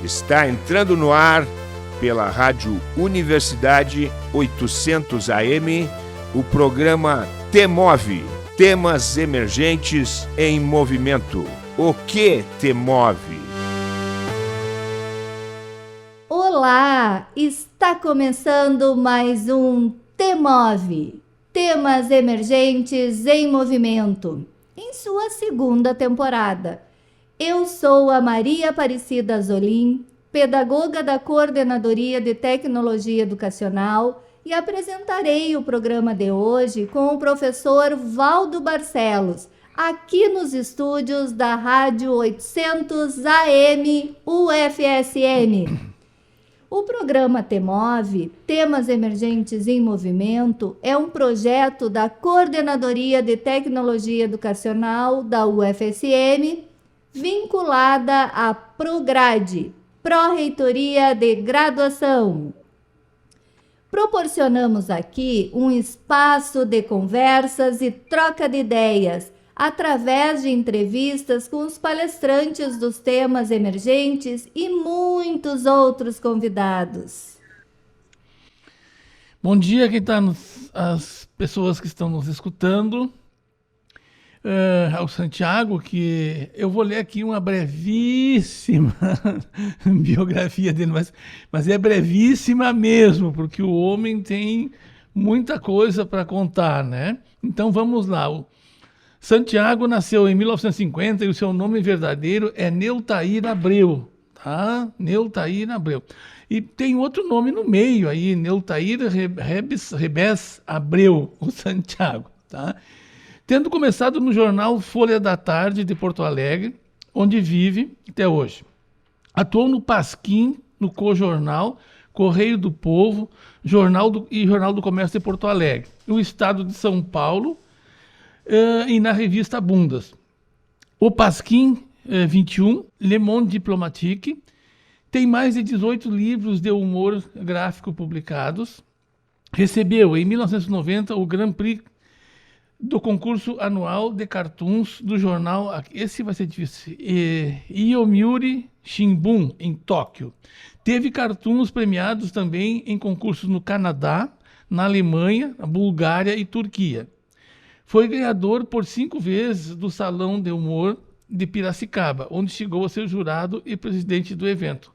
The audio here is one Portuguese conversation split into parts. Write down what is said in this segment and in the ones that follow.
Está entrando no ar pela Rádio Universidade 800 AM o programa T-Move, Temas Emergentes em Movimento. O que te move? Olá, está começando mais um T-Move, Temas Emergentes em Movimento, em sua segunda temporada. Eu sou a Maria Aparecida Azolim, pedagoga da Coordenadoria de Tecnologia Educacional, e apresentarei o programa de hoje com o professor Valdo Barcelos, aqui nos estúdios da Rádio 800 AM UFSM. O programa T-Move, Temas Emergentes em Movimento, é um projeto da Coordenadoria de Tecnologia Educacional da UFSM, vinculada à Prograde, Pró-Reitoria de Graduação. Proporcionamos aqui um espaço de conversas e troca de ideias, através de entrevistas com os palestrantes dos temas emergentes e muitos outros convidados. Bom dia, as pessoas que estão nos escutando. Ao Santiago, que eu vou ler aqui uma brevíssima biografia dele, mas é brevíssima mesmo, porque o homem tem muita coisa para contar, né? Então vamos lá. O Santiago nasceu em 1950 e o seu nome verdadeiro é Neutair Abreu, tá? Neutair Abreu. E tem outro nome no meio aí, Neutair Rebes Abreu, o Santiago, tá? Tendo começado no jornal Folha da Tarde de Porto Alegre, onde vive até hoje. Atuou no Pasquim, no Cojornal, Correio do Povo, Jornal do Comércio de Porto Alegre, no Estado de São Paulo e na revista Bundas. O Pasquim 21, Le Monde Diplomatique, tem mais de 18 livros de humor gráfico publicados. Recebeu, em 1990, o Grand Prix do concurso anual de cartoons do jornal, esse vai ser difícil, Yomiuri Shimbun, em Tóquio. Teve cartoons premiados também em concursos no Canadá, na Alemanha, na Bulgária e Turquia. Foi ganhador por 5 vezes do Salão de Humor de Piracicaba, onde chegou a ser jurado e presidente do evento.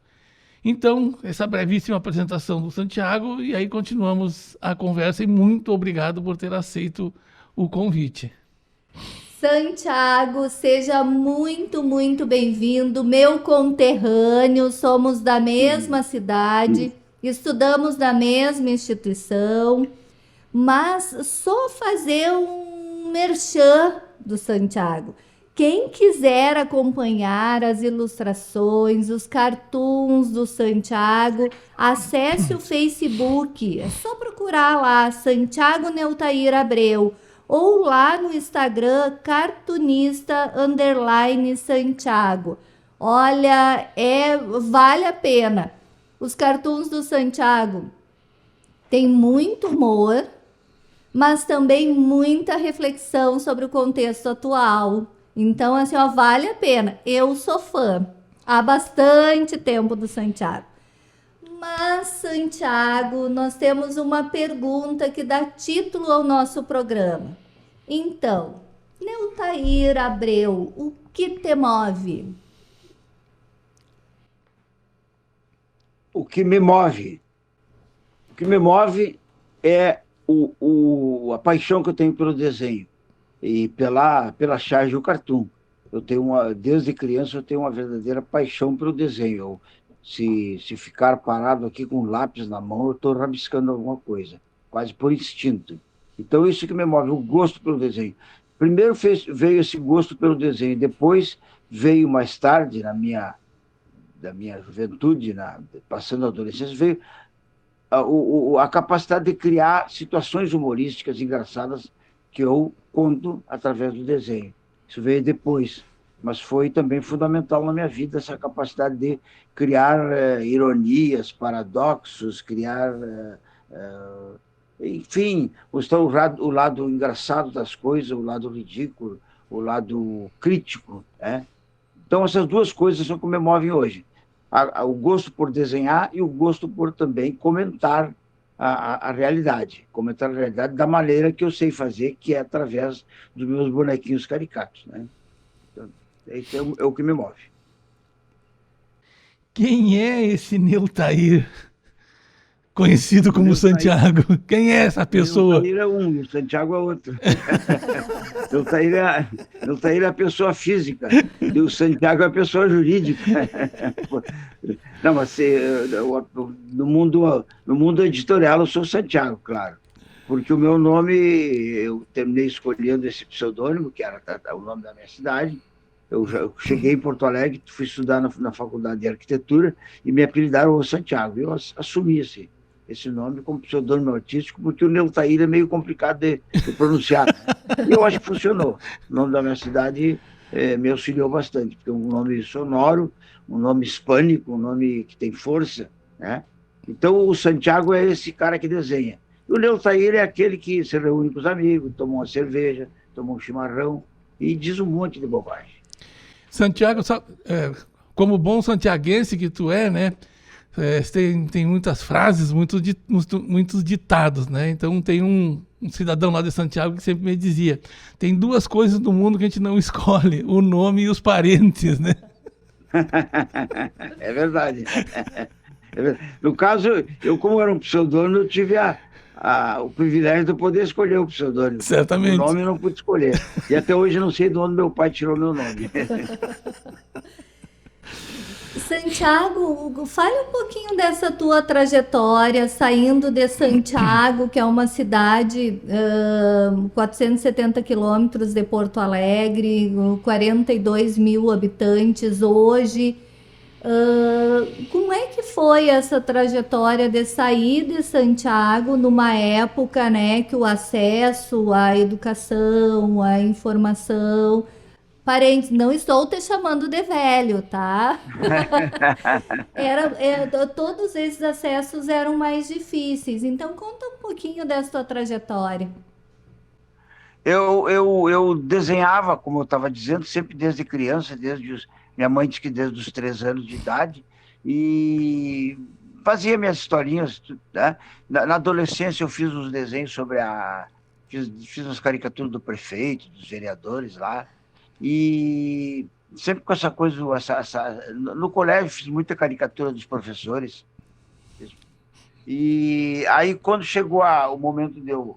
Então, essa brevíssima apresentação do Santiago, e aí continuamos a conversa, e muito obrigado por ter aceito o convite. Santiago, seja muito, muito bem-vindo, meu conterrâneo, somos da mesma cidade, estudamos na mesma instituição, mas só fazer um merchan do Santiago. Quem quiser acompanhar as ilustrações, os cartoons do Santiago, acesse o Facebook, é só procurar lá, Santiago Neutair Abreu, ou lá no Instagram, cartunista_Santiago. Olha, vale a pena. Os cartoons do Santiago têm muito humor, mas também muita reflexão sobre o contexto atual. Então, assim, ó, vale a pena. Eu sou fã há bastante tempo do Santiago. Mas, Santiago, nós temos uma pergunta que dá título ao nosso programa. Então, Neutair Abreu, o que te move? O que me move? O que me move é a paixão que eu tenho pelo desenho e pela charge do cartoon. Desde criança eu tenho uma verdadeira paixão pelo desenho. Se ficar parado aqui com um lápis na mão, eu estou rabiscando alguma coisa, quase por instinto. Então, isso que me move, o gosto pelo desenho. Primeiro veio esse gosto pelo desenho, depois veio mais tarde, da minha juventude, passando a adolescência, veio a capacidade de criar situações humorísticas engraçadas que eu conto através do desenho. Isso veio depois. Mas foi também fundamental na minha vida essa capacidade de criar ironias, paradoxos, criar, enfim, mostrar o lado engraçado das coisas, o lado ridículo, o lado crítico, né? Então, essas duas coisas são que me movem hoje. o gosto por desenhar e o gosto por também comentar a realidade, comentar a realidade da maneira que eu sei fazer, que é através dos meus bonequinhos caricatos, né? Então, esse é o que me move. Quem é esse Neutair, conhecido como Santiago? Quem é essa pessoa? Neutair é um, o Santiago é outro. Neutair é a pessoa física e o Santiago é a pessoa jurídica. Não, mas no mundo editorial eu sou Santiago, claro. Porque o meu nome, eu terminei escolhendo esse pseudônimo, que era o nome da minha cidade. Eu cheguei em Porto Alegre, fui estudar na Faculdade de Arquitetura e me apelidaram Santiago. Eu assumi esse nome como pseudônimo artístico, porque o Neutair é meio complicado de pronunciar, né? E eu acho que funcionou. O nome da minha cidade me auxiliou bastante, porque é um nome sonoro, um nome hispânico, um nome que tem força, né? Então, o Santiago é esse cara que desenha. E o Neutair é aquele que se reúne com os amigos, toma uma cerveja, toma um chimarrão e diz um monte de bobagem. Santiago, como bom santiaguense que tu é, né? Tem muitas frases, muitos ditados, né? Então tem um cidadão lá de Santiago que sempre me dizia: tem duas coisas no mundo que a gente não escolhe, o nome e os parentes, né? É verdade. No caso, eu como era um pseudônimo, eu tive o privilégio de poder escolher o pseudônimo. Certamente. O nome eu não pude escolher. E até hoje eu não sei de onde meu pai tirou meu nome. Santiago, fale um pouquinho dessa tua trajetória, saindo de Santiago, que é uma cidade 470 quilômetros de Porto Alegre, 42 mil habitantes hoje. Como é que foi essa trajetória de sair de Santiago numa época, né, que o acesso à educação, à informação... Parentes, não estou te chamando de velho, tá? Todos esses acessos eram mais difíceis. Então, conta um pouquinho dessa tua trajetória. Eu desenhava, como eu estava dizendo, sempre desde criança, minha mãe disse que desde os 3 anos de idade, e fazia minhas historinhas, né? Na adolescência eu fiz uns desenhos sobre fiz as caricaturas do prefeito, dos vereadores lá, e sempre com essa coisa, no colégio fiz muita caricatura dos professores. E aí, quando chegou o momento de eu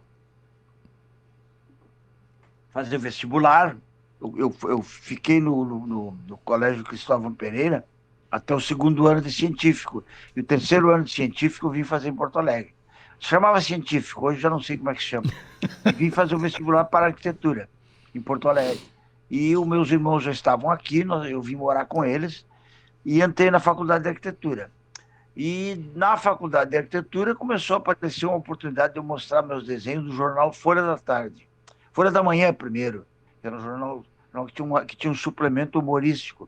fazer vestibular, eu fiquei no Colégio Cristóvão Pereira até o 2º ano de científico. E o 3º ano de científico eu vim fazer em Porto Alegre. Chamava científico, hoje já não sei como é que se chama. E vim fazer o vestibular para arquitetura em Porto Alegre. E os meus irmãos já estavam aqui, eu vim morar com eles e entrei na Faculdade de Arquitetura. E na Faculdade de Arquitetura começou a aparecer uma oportunidade de eu mostrar meus desenhos no jornal Folha da Tarde. Folha da Manhã primeiro, que era um jornal que tinha um suplemento humorístico.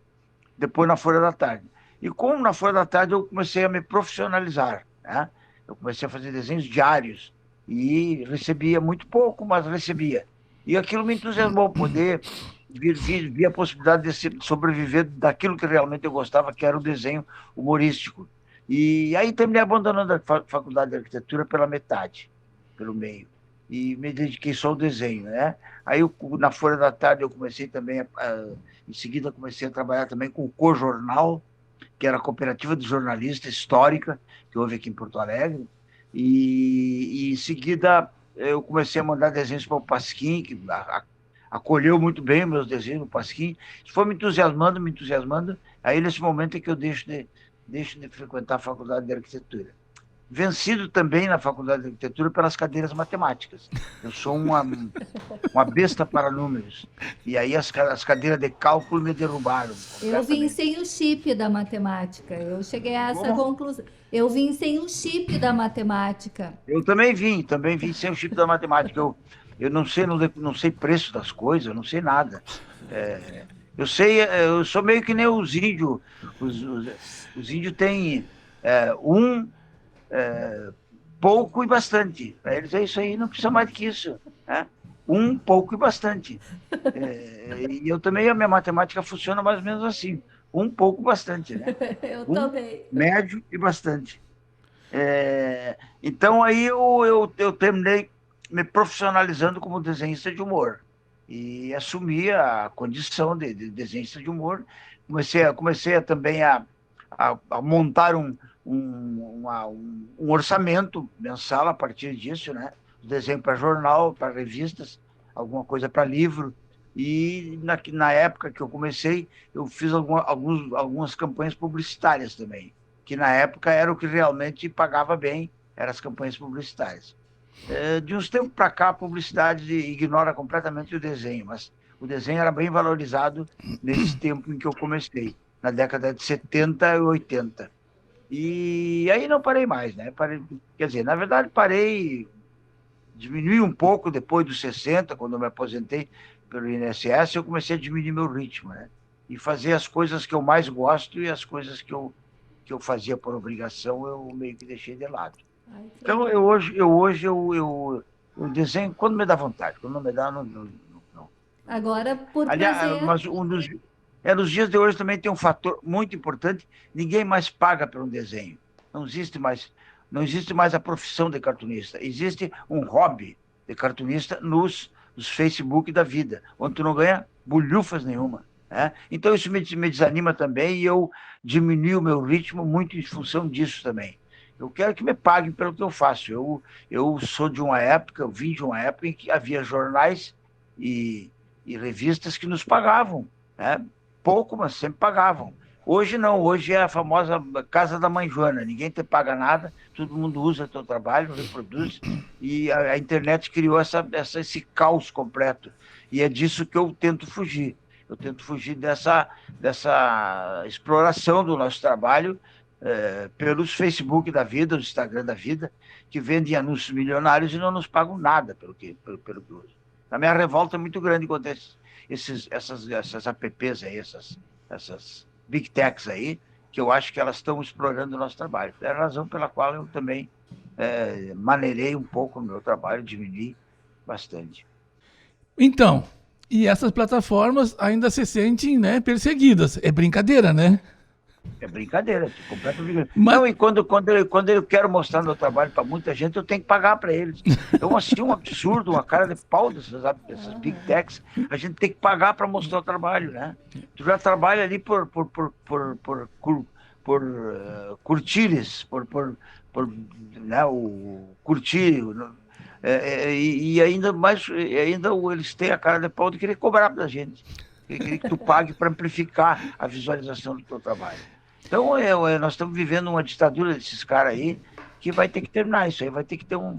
Depois na Folha da Tarde. E como na Folha da Tarde eu comecei a me profissionalizar, né? Eu comecei a fazer desenhos diários e recebia muito pouco, mas recebia. E aquilo me entusiasmou, poder vi a possibilidade de sobreviver daquilo que realmente eu gostava, que era o desenho humorístico. E aí terminei abandonando a Faculdade de Arquitetura pela metade, pelo meio, e me dediquei só ao desenho, né? Aí na Folha da Tarde eu comecei também, em seguida comecei a trabalhar também com o Cojornal, que era a cooperativa de jornalistas histórica, que houve aqui em Porto Alegre, e em seguida eu comecei a mandar desenhos para o Pasquim, que acolheu muito bem meus desenhos no Pasquim. Isso foi me entusiasmando. Aí, nesse momento, é que eu deixo de frequentar a Faculdade de Arquitetura. Vencido também na Faculdade de Arquitetura pelas cadeiras matemáticas. Eu sou uma besta para números. E aí as cadeiras de cálculo me derrubaram. Eu vim sem o chip da matemática. Eu cheguei a essa conclusão. Eu vim sem o chip da matemática. Eu também vim sem o chip da matemática. Eu não sei preço das coisas, eu não sei nada. Eu sou meio que nem os índios. Os índios têm pouco e bastante. Para eles é isso aí, não precisa mais do que isso. Né? Pouco e bastante. E eu também, a minha matemática funciona mais ou menos assim. Um pouco bastante, né? Eu Um também. médio e bastante. Então aí eu terminei me profissionalizando como desenhista de humor e assumi a condição de desenhista de humor. Comecei também a montar um orçamento mensal a partir disso, né? Desenho para jornal, para revistas, alguma coisa para livro. E na época que eu comecei, eu fiz algumas campanhas publicitárias também, que na época era o que realmente pagava bem, eram as campanhas publicitárias. De uns tempos para cá, a publicidade ignora completamente o desenho, mas o desenho era bem valorizado nesse tempo em que eu comecei, na década de 70 e 80. E aí não parei mais, né? Quer dizer, na verdade diminui um pouco depois dos 60, quando eu me aposentei pelo INSS, eu comecei a diminuir meu ritmo, né? E fazer as coisas que eu mais gosto e as coisas que eu fazia por obrigação, eu meio que deixei de lado. Então, eu desenho quando me dá vontade, quando não me dá, não. Agora, por Aliás, prazer. mas nos dias de hoje também tem um fator muito importante: ninguém mais paga por um desenho. Não existe mais a profissão de cartunista. Existe um hobby de cartunista nos Facebook da vida, onde tu não ganha bolhufas nenhuma. Né? Então isso me desanima também e eu diminui o meu ritmo muito em função disso também. Eu quero que me paguem pelo que eu faço. Eu sou de uma época, eu vim de uma época em que havia jornais e revistas que nos pagavam, né? Pouco, mas sempre pagavam. Hoje não, hoje é a famosa casa da mãe Joana, ninguém te paga nada, todo mundo usa teu trabalho, reproduz, e a internet criou esse caos completo. E é disso que eu tento fugir. Eu tento fugir dessa exploração do nosso trabalho pelos Facebook da vida, o Instagram da vida, que vendem anúncios milionários e não nos pagam nada pelo que usam. A minha revolta é muito grande contra essas apps aí, essas big techs aí, que eu acho que elas estão explorando o nosso trabalho. É a razão pela qual eu também maneirei um pouco o meu trabalho, diminui bastante. Então, e essas plataformas ainda se sentem, né, perseguidas. É brincadeira, né? É brincadeira, completamente brincadeira. Mas... Não, e quando eu quero mostrar meu trabalho para muita gente, eu tenho que pagar para eles. Então, assim, um absurdo, uma cara de pau dessas big techs, a gente tem que pagar para mostrar o trabalho, né? Tu já trabalha ali por curtires, né, o curtir, e ainda eles têm a cara de pau de querer cobrar da gente. Que tu pague para amplificar a visualização do teu trabalho. Então, nós estamos vivendo uma ditadura desses caras aí, que vai ter que terminar isso aí, vai ter que ter um...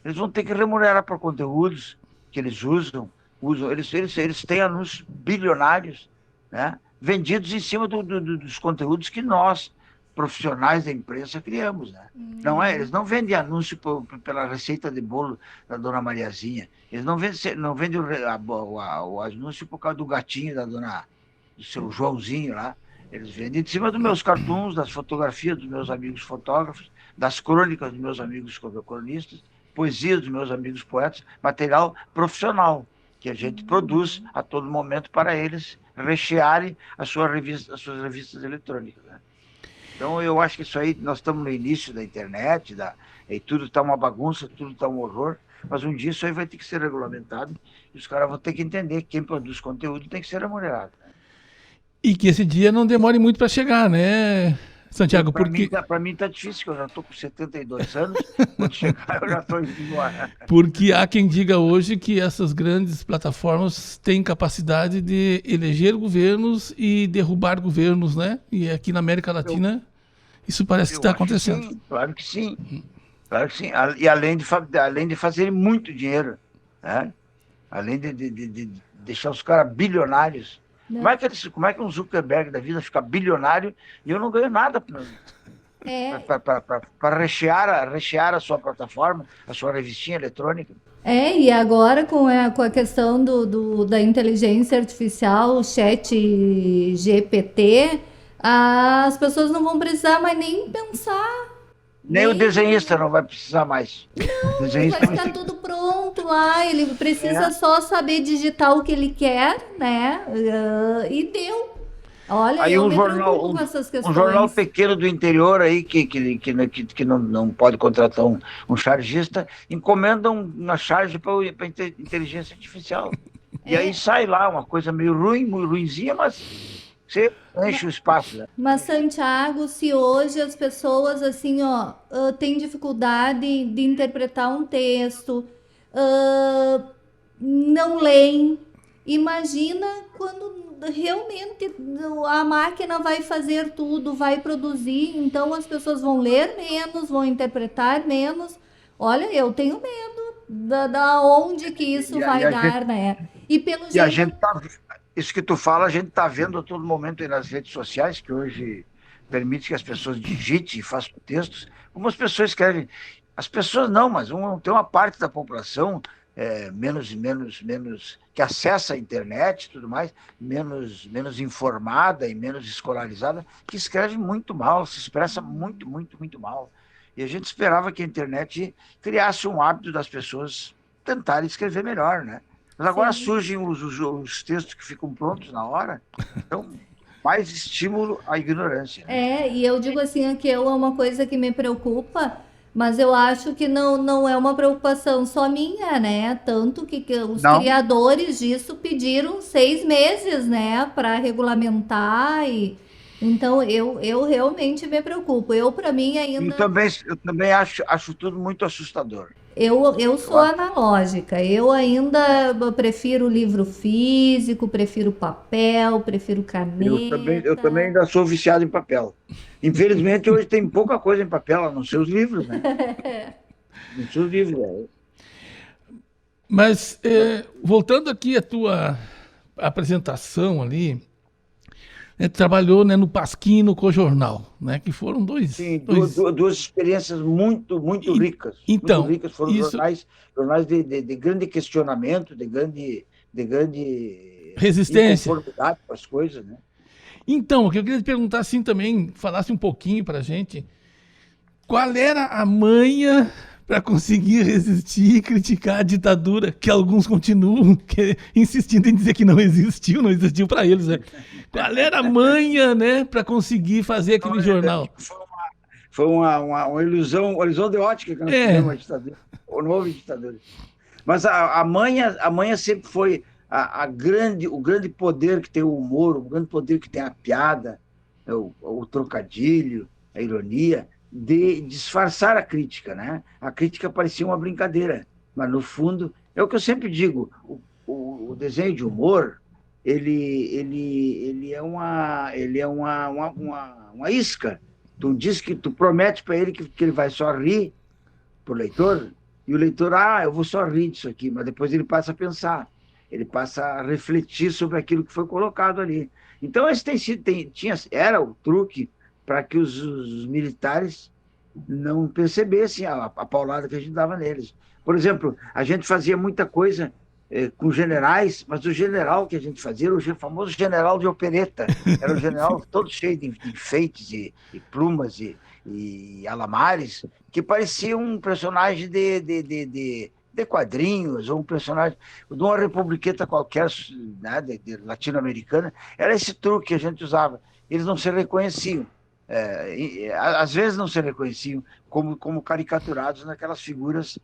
Eles vão ter que remunerar por conteúdos que eles usam eles têm anúncios bilionários, né, vendidos em cima dos conteúdos que nós, profissionais da imprensa, criamos, né? Não eles não vendem anúncio pela receita de bolo da dona Mariazinha, eles não vendem o anúncio por causa do gatinho do seu Joãozinho lá, eles vendem em cima dos meus cartoons, das fotografias dos meus amigos fotógrafos, das crônicas dos meus amigos cronistas, poesia dos meus amigos poetas, material profissional que a gente produz a todo momento para eles rechearem as suas revistas eletrônicas, né? Então, eu acho que isso aí, nós estamos no início da internet, e tudo está uma bagunça, tudo está um horror, mas um dia isso aí vai ter que ser regulamentado e os caras vão ter que entender que quem produz conteúdo tem que ser remunerado. E que esse dia não demore muito para chegar, né, Santiago? Para mim está difícil, que eu já estou com 72 anos, quando chegar eu já estou indo embora. Porque há quem diga hoje que essas grandes plataformas têm capacidade de eleger governos e derrubar governos, né? E aqui na América Latina isso parece que está acontecendo. Sim, claro que sim. Claro que sim. E além de fazer muito dinheiro, né? Além de deixar os caras bilionários. Como é que um Zuckerberg da vida fica bilionário e eu não ganho nada para rechear a sua plataforma, a sua revistinha eletrônica? E agora com a questão da inteligência artificial, o chat GPT, as pessoas não vão precisar mais nem pensar. Nem o desenhista não vai precisar mais. Não, vai estar tudo pronto lá, ele precisa só saber digitar o que ele quer, né? E deu. Olha, Aí eu um me preocupo jornal, com essas um jornal questões. pequeno do interior aí que não pode contratar um chargista, encomenda uma charge para inteligência artificial. E aí É, sai lá uma coisa meio ruim, muito ruinzinha, mas você enche o espaço, né? mas Santiago, se hoje as pessoas assim, ó, têm dificuldade de interpretar um texto, ah, não leem, imagina quando realmente a máquina vai fazer tudo, vai produzir, então as pessoas vão ler menos, vão interpretar menos. Olha, eu tenho medo da onde que isso E, a- e vai a gente, dar, né? E pelo e a jeito gente tá, isso que tu fala, a gente está vendo a todo momento aí nas redes sociais, que hoje permite que as pessoas digitem e façam textos, como as pessoas escrevem. As pessoas não, mas tem uma parte da população menos que acessa a internet e tudo mais, menos informada e menos escolarizada, que escreve muito mal, se expressa muito mal. E a gente esperava que a internet criasse um hábito das pessoas tentarem escrever melhor, né? Mas agora sim. surgem os textos que ficam prontos na hora, então mais estímulo à ignorância, né? É, e eu digo assim, que é uma coisa que me preocupa, mas eu acho que não é uma preocupação só minha, né? Tanto que os Não, criadores disso pediram 6 meses, né, para regulamentar e então eu realmente me preocupo. Eu, para mim, ainda eu também acho tudo muito assustador. eu Eu sou acho, analógica. Eu ainda prefiro livro físico, prefiro papel, prefiro eu também caneta. ainda sou viciado em papel. Infelizmente, hoje tem pouca coisa em papel, a não ser os livros, né? Não ser os livros. Mas, voltando aqui à tua apresentação ali, né, tu trabalhou, né, no Pasquim e no Cojornal, né, que foram Sim, dois... duas experiências muito E- ricas. Muito então, ricas. Foram isso, jornais de grande questionamento, de grande resistência. inconformidade com as coisas, né? Então, o que eu queria te perguntar, assim, também, falasse um pouquinho pra gente, qual era a manha para conseguir resistir e criticar a ditadura que alguns continuam insistindo em dizer que não existiu para eles, né? Qual era a manha, né, para conseguir fazer aquele jornal? Foi uma ilusão, de ótica que nós tivemos É, a ditadura, o novo ditadura. Mas a manha sempre foi o grande poder que tem o humor, o grande poder que tem a piada, o trocadilho, a ironia, de disfarçar a crítica, né? A crítica parecia uma brincadeira, mas no fundo, é o que eu sempre digo, o desenho de humor, ele é uma isca. Tu promete para ele que ele vai só rir para o leitor, e o leitor, eu vou só rir disso aqui, mas depois ele passa a pensar, ele passa a refletir sobre aquilo que foi colocado ali. Então, esse era o truque para que os militares não percebessem a paulada que a gente dava neles. Por exemplo, a gente fazia muita coisa com generais, mas o general que a gente fazia era o famoso general de opereta. Era o general todo cheio de enfeites e plumas e alamares, que parecia um personagem de quadrinhos, ou um personagem de uma republiqueta qualquer, né, de latino-americana. Era esse truque que a gente usava. Eles não se reconheciam. Às vezes não se reconheciam como caricaturados naquelas figuras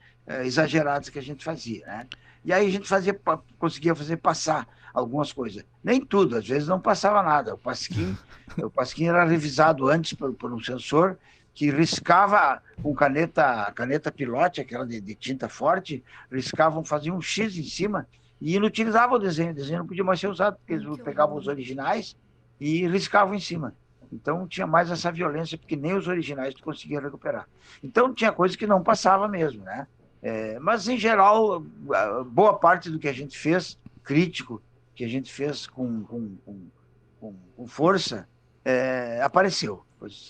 exageradas que a gente fazia, né? E aí a gente conseguia fazer passar algumas coisas. Nem tudo, às vezes não passava nada. O Pasquim era revisado antes por um sensor que riscava com caneta pilote, aquela de tinta forte, faziam um X em cima e inutilizavam o desenho. O desenho não podia mais ser usado, porque eles pegavam os originais e riscavam em cima. Então tinha mais essa violência, porque nem os originais tu conseguia recuperar. Então tinha coisa que não passava mesmo, né? Mas, em geral, boa parte do que a gente fez, crítico, que a gente fez com força, apareceu,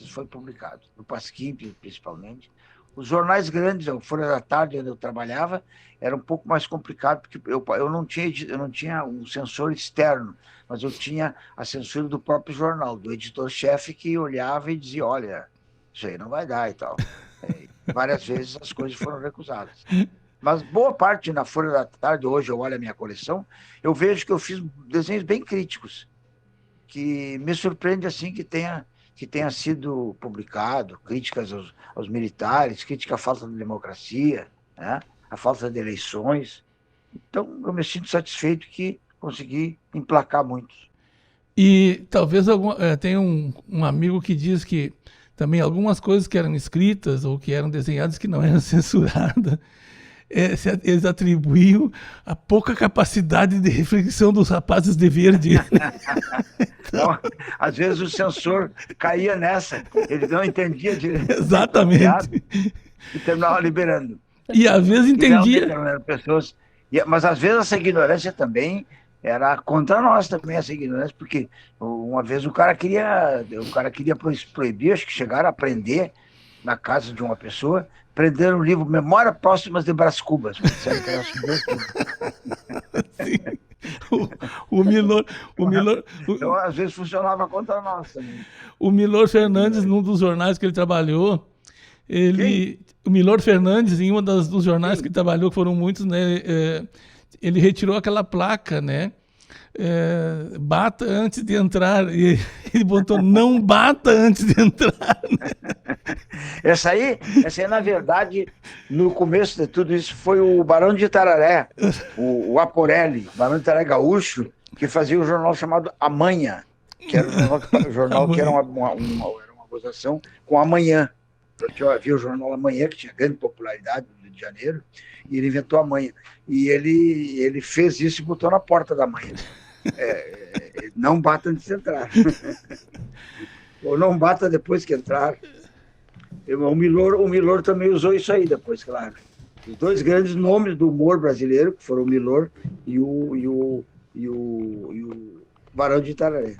foi publicado, no Pasquim, principalmente. Os jornais grandes, a Folha da Tarde, onde eu trabalhava, era um pouco mais complicado, porque eu não tinha um censor externo, mas eu tinha a censura do próprio jornal, do editor-chefe, que olhava e dizia, olha, isso aí não vai dar e tal. Várias vezes as coisas foram recusadas. Mas boa parte na Folha da Tarde, hoje eu olho a minha coleção, eu vejo que eu fiz desenhos bem críticos, que me surpreende assim que tenha sido publicado críticas aos militares, crítica à falta de democracia, né? À falta de eleições. Então, eu me sinto satisfeito que consegui emplacar muitos. E talvez tenha um amigo que diz que também algumas coisas que eram escritas ou que eram desenhadas que não eram censuradas, eles atribuíam a pouca capacidade de reflexão dos rapazes de verde. Então, às vezes o censor caía nessa, ele não entendia direito Exatamente. e terminava liberando. E às vezes E realmente entendia. não eram pessoas. Mas às vezes essa ignorância também era contra nós também, essa ignorância, porque uma vez o cara queria proibir, acho que chegaram a prender na casa de uma pessoa, prenderam o livro Memórias Próximas de Brás Cubas. Disseram que era subversivo. Sim. O Milor, Então, às vezes funcionava contra nós também. o Milor Fernandes, num dos jornais que ele trabalhou, o Milor Fernandes, em dos jornais que ele trabalhou, que foram muitos, né, ele retirou aquela placa, né? Bata antes de entrar. E ele botou não bata antes de entrar. Essa aí, na verdade, no começo de tudo isso, foi o Barão de Itararé, o Aporelli, Barão de Itararé Gaúcho, que fazia um jornal chamado Amanhã, que era um jornal que era uma gozação com Amanhã. Porque havia o jornal Amanhã, que tinha grande popularidade no Rio de Janeiro, e ele inventou Amanhã. E ele fez isso e botou na porta da Amanhã. Não bata antes de entrar. Ou não bata depois que entrar. O Milor também usou isso aí depois, claro. Os dois grandes nomes do humor brasileiro, que foram o Milor e o Barão de Itararé.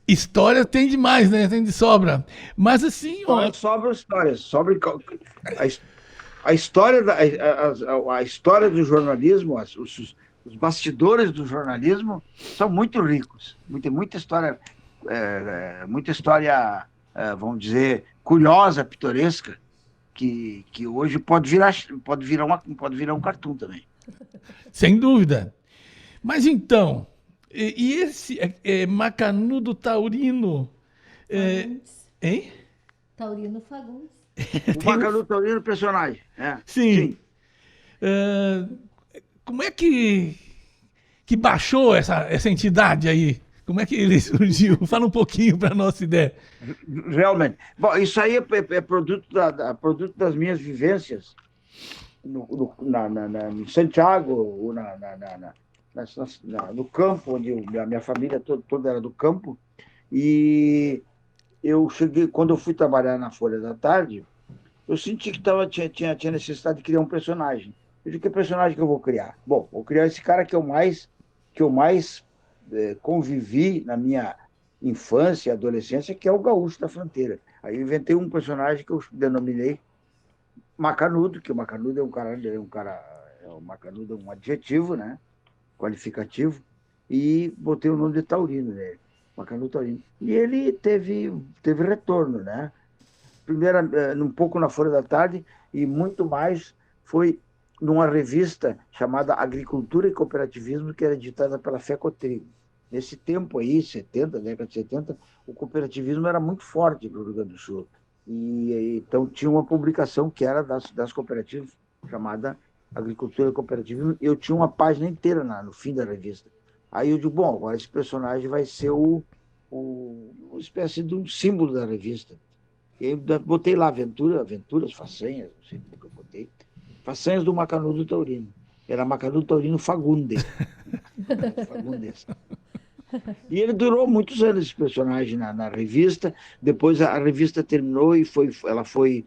História tem demais, né? Tem de sobra. Mas assim, Sobra histórias. Sobre a história do jornalismo, os bastidores do jornalismo são muito ricos. Muita história, vamos dizer, curiosa, pitoresca, que hoje pode virar um cartoon também. sem dúvida. Mas então, e esse Macanudo Taurino? Hein? Taurino Fagundes. O Macanudo Taurino, personagem. Sim. Como é que baixou essa entidade aí? Como é que ele surgiu? Fala um pouquinho para a nossa ideia. Realmente. Bom, isso aí é produto das minhas vivências em Santiago, no campo, onde a minha família toda era do campo. E eu cheguei, quando eu fui trabalhar na Folha da Tarde, eu senti que tinha necessidade de criar um personagem. Eu disse, que personagem que eu vou criar? Bom, vou criar esse cara que eu mais convivi na minha infância e adolescência, que é o Gaúcho da Fronteira. Aí eu inventei um personagem que eu denominei Macanudo, que o Macanudo o Macanudo é um adjetivo, né? Qualificativo, e botei o nome de Taurino nele, Macanudo Taurino. E ele teve retorno, né? Primeiro, um pouco na Folha da Tarde, e muito mais foi numa revista chamada Agricultura e Cooperativismo, que era editada pela FECOTRIGO. Nesse tempo aí, década de 70, o cooperativismo era muito forte no Rio Grande do Sul. E então tinha uma publicação que era das cooperativas, chamada Agricultura e Cooperativismo, e eu tinha uma página inteira no fim da revista. Aí eu digo, bom, agora esse personagem vai ser uma espécie de um símbolo da revista. E aí botei lá aventuras, façanhas, não sei como que eu botei. Façanhas do Macanudo Taurino. Era Macanudo Taurino Fagundes. Fagundes. E ele durou muitos anos, esse personagem, na revista. Depois a revista terminou e ela foi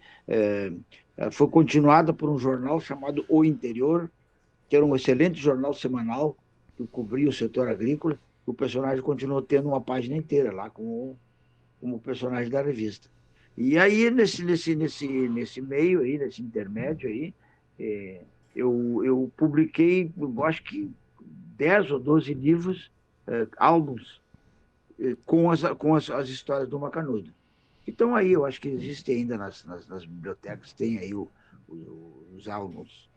continuada por um jornal chamado O Interior, que era um excelente jornal semanal que cobria o setor agrícola. O personagem continuou tendo uma página inteira lá como personagem da revista. E aí, nesse meio aí, nesse intermédio aí, eu publiquei, eu acho que 10 ou 12 livros, álbuns, com as histórias do Macanudo. Então aí eu acho que existe ainda nas bibliotecas, tem aí os álbuns.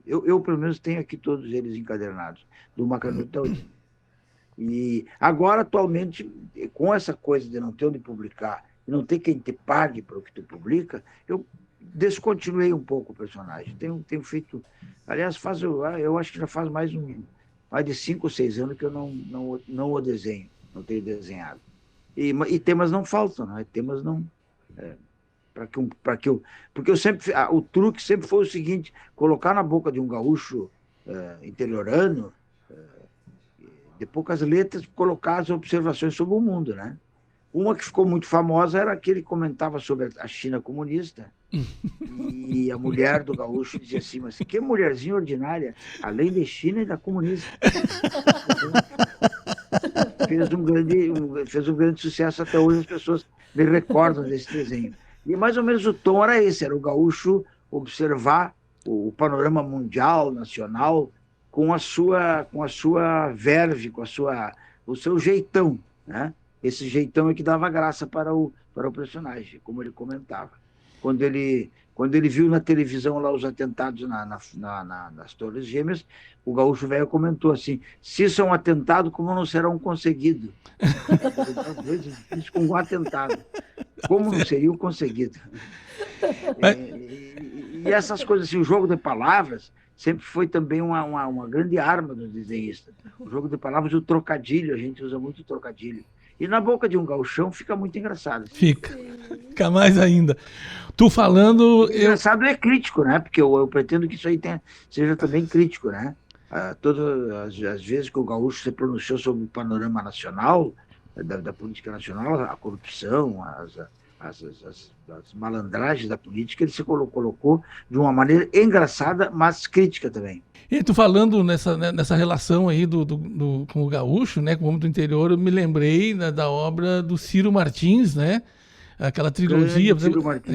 Eu, pelo menos, tenho aqui todos eles encadernados, do Macanudo Taurino. E agora, atualmente, com essa coisa de não ter onde publicar e não ter quem te pague para o que tu publica, eu descontinuei um pouco o personagem. Tenho feito... Aliás, eu acho que já faz mais de 5 ou 6 anos que eu não o desenho, não tenho desenhado. E temas não faltam, né? Temas não... Porque eu sempre... o truque sempre foi o seguinte, colocar na boca de um gaúcho interiorano, de poucas letras, colocar as observações sobre o mundo, né? Uma que ficou muito famosa era que ele comentava sobre a China comunista, e a mulher do gaúcho dizia assim, mas que mulherzinha ordinária, além de China e da comunista. Fez um grande sucesso, até hoje as pessoas me recordam desse desenho. E mais ou menos o tom era esse, era o gaúcho observar o panorama mundial, nacional, com a sua verve, o seu jeitão, né? Esse jeitão é que dava graça para o personagem, como ele comentava. Quando ele viu na televisão lá os atentados nas Torres Gêmeas, o gaúcho velho comentou assim, se isso é um atentado, como não será um conseguido? Isso com um atentado. Como não seria um conseguido? E essas coisas, assim, o jogo de palavras sempre foi também uma grande arma do desenhista. O jogo de palavras e o trocadilho, a gente usa muito trocadilho. E na boca de um gauchão fica muito engraçado. Fica mais ainda. Tu falando... Engraçado é crítico, né? Porque eu pretendo que isso aí seja também crítico, né? Todas as vezes que o gaúcho se pronunciou sobre o panorama nacional, da política nacional, a corrupção, as malandragens da política, ele se colocou de uma maneira engraçada, mas crítica também. E tu falando nessa relação aí com o gaúcho, né, com o homem do interior, eu me lembrei da obra do Ciro Martins, né? Aquela trilogia, Ciro Martins.